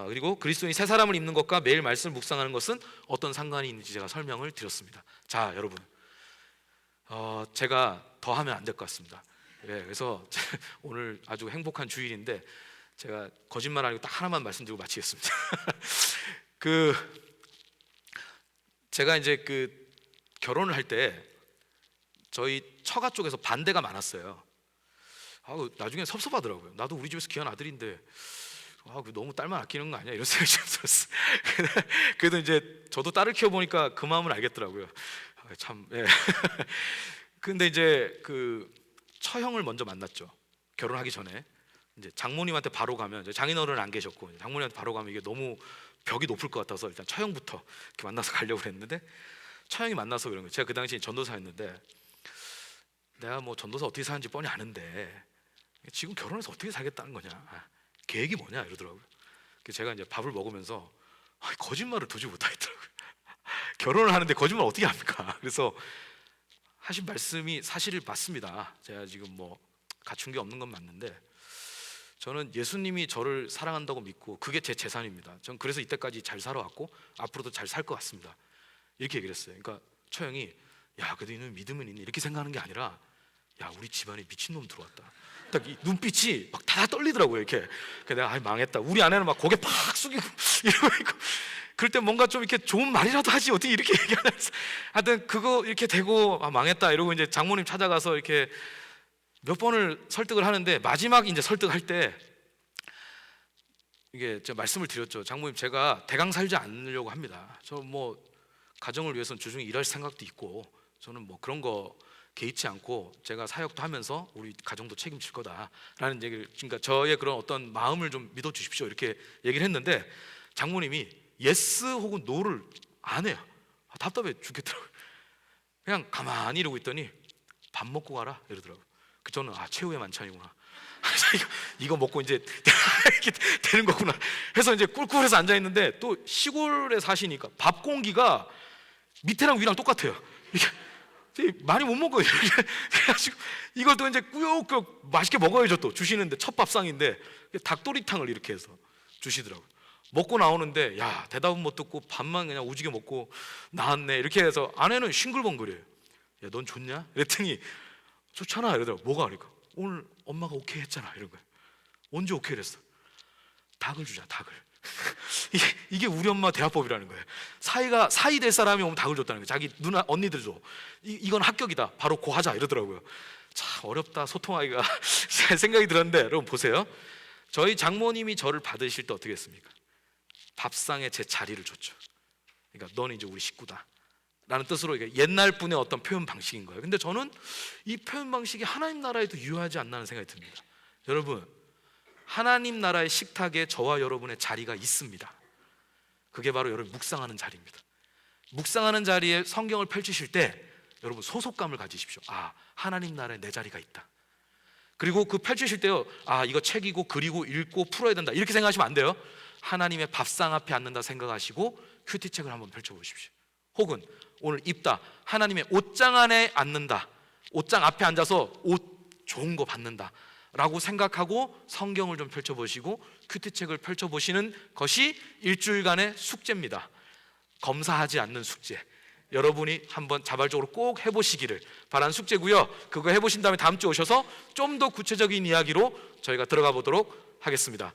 그리고 그리스도인이 새 사람을 입는 것과 매일 말씀을 묵상하는 것은 어떤 상관이 있는지 제가 설명을 드렸습니다. 자, 여러분 제가 더 하면 안 될 것 같습니다. 그래서 오늘 아주 행복한 주일인데 제가 거짓말 아니고 딱 하나만 말씀드리고 마치겠습니다. 제가 이제 결혼을 할 때 저희 처가 쪽에서 반대가 많았어요. 나중에 섭섭하더라고요. 나도 우리 집에서 귀한 아들인데 너무 딸만 아끼는 거 아니야? 이런 생각이 좀 들었어요. 그래도 이제 저도 딸을 키워보니까 그 마음을 알겠더라고요. 참. 예. 근데 이제 처형을 먼저 만났죠. 결혼하기 전에 이제 장모님한테 바로 가면, 이제 장인어른은 안 계셨고 장모님한테 바로 가면 이게 너무 벽이 높을 것 같아서 일단 처형부터 이렇게 만나서 가려고 했는데, 처형이 만나서 그런 거예요. 제가 그 당시에 전도사였는데 내가 뭐 전도사 어떻게 사는지 뻔히 아는데 지금 결혼해서 어떻게 살겠다는 거냐, 계획이 뭐냐 이러더라고요. 그래서 제가 이제 밥을 먹으면서 거짓말을 도저히 못하겠더라고요. 결혼을 하는데 거짓말 어떻게 합니까? 그래서 하신 말씀이 사실을 맞습니다. 제가 지금 뭐 갖춘 게 없는 건 맞는데 저는 예수님이 저를 사랑한다고 믿고 그게 제 재산입니다. 전 그래서 이때까지 잘 살아왔고 앞으로도 잘 살 것 같습니다. 이렇게 얘기를 했어요. 그러니까 처형이 야, 그래도 이놈 믿음은 있네 이렇게 생각하는 게 아니라 야, 우리 집안에 미친놈 들어왔다. 딱 이 눈빛이 막 다 떨리더라고요. 이렇게. 그래서 내가 망했다. 우리 아내는 막 고개 팍 숙이고 이러고 있고, 그럴 때 뭔가 좀 이렇게 좋은 말이라도 하지 어떻게 이렇게 얘기하냐. 하여튼 그거 이렇게 되고 망했다 이러고 이제 장모님 찾아가서 이렇게 몇 번을 설득을 하는데 마지막 이제 설득할 때 이게 제가 말씀을 드렸죠. 장모님, 제가 대강 살지 않으려고 합니다. 저 뭐 가정을 위해서는 주중에 일할 생각도 있고 저는 뭐 그런 거 개의치 않고 제가 사역도 하면서 우리 가정도 책임질 거다라는 얘기를, 그러니까 저의 그런 어떤 마음을 좀 믿어 주십시오 이렇게 얘기를 했는데 장모님이 예스 혹은 노를 안 해요. 답답해 죽겠더라고요. 그냥 가만히 이러고 있더니 밥 먹고 가라 이러더라고요. 저는 최후의 만찬이구나. 이거 먹고 이제 이렇게 되는 거구나 해서 이제 꿀꿀해서 앉아 있는데, 또 시골에 사시니까 밥 공기가 밑에랑 위랑 똑같아요. 이게 많이 못 먹어요. 그래가지고 이걸 또 이제 꾸역꾸역 맛있게 먹어야죠. 또 주시는데 첫 밥상인데 닭도리탕을 이렇게 해서 주시더라고요. 먹고 나오는데 야, 대답은 못 듣고 밥만 그냥 오지게 먹고 나왔네 이렇게 해서 아내는 싱글벙글이에요. 야, 넌 좋냐? 그랬더니 좋잖아 이러더라고. 뭐가? 그러니까 오늘 엄마가 오케이 했잖아 이런 거예요. 언제 오케이 했어? 닭을 주자, 닭을. 이게 우리 엄마 대화법이라는 거예요. 사이 될 사람이 오면 닭을 줬다는 거예요. 자기 누나 언니들 줘. 이건 합격이다. 바로 고 하자 이러더라고요. 참 어렵다 소통하기가. 생각이 들었는데 여러분 보세요. 저희 장모님이 저를 받으실 때 어떻게 했습니까? 밥상에 제 자리를 줬죠. 그러니까 너는 이제 우리 식구다 라는 뜻으로 이게 옛날 분의 어떤 표현 방식인 거예요. 근데 저는 이 표현 방식이 하나님 나라에도 유효하지 않나 하는 생각이 듭니다. 여러분, 하나님 나라의 식탁에 저와 여러분의 자리가 있습니다. 그게 바로 여러분 묵상하는 자리입니다. 묵상하는 자리에 성경을 펼치실 때 여러분 소속감을 가지십시오. 하나님 나라에 내 자리가 있다. 그리고 펼치실 때요, 이거 책이고 그리고 읽고 풀어야 된다 이렇게 생각하시면 안 돼요. 하나님의 밥상 앞에 앉는다 생각하시고 큐티책을 한번 펼쳐보십시오. 혹은 오늘 입다, 하나님의 옷장 안에 앉는다, 옷장 앞에 앉아서 옷 좋은 거 받는다 라고 생각하고 성경을 좀 펼쳐보시고 큐티책을 펼쳐보시는 것이 일주일간의 숙제입니다. 검사하지 않는 숙제. 여러분이 한번 자발적으로 꼭 해보시기를 바라는 숙제고요. 그거 해보신 다음에 다음 주 오셔서 좀 더 구체적인 이야기로 저희가 들어가 보도록 하겠습니다.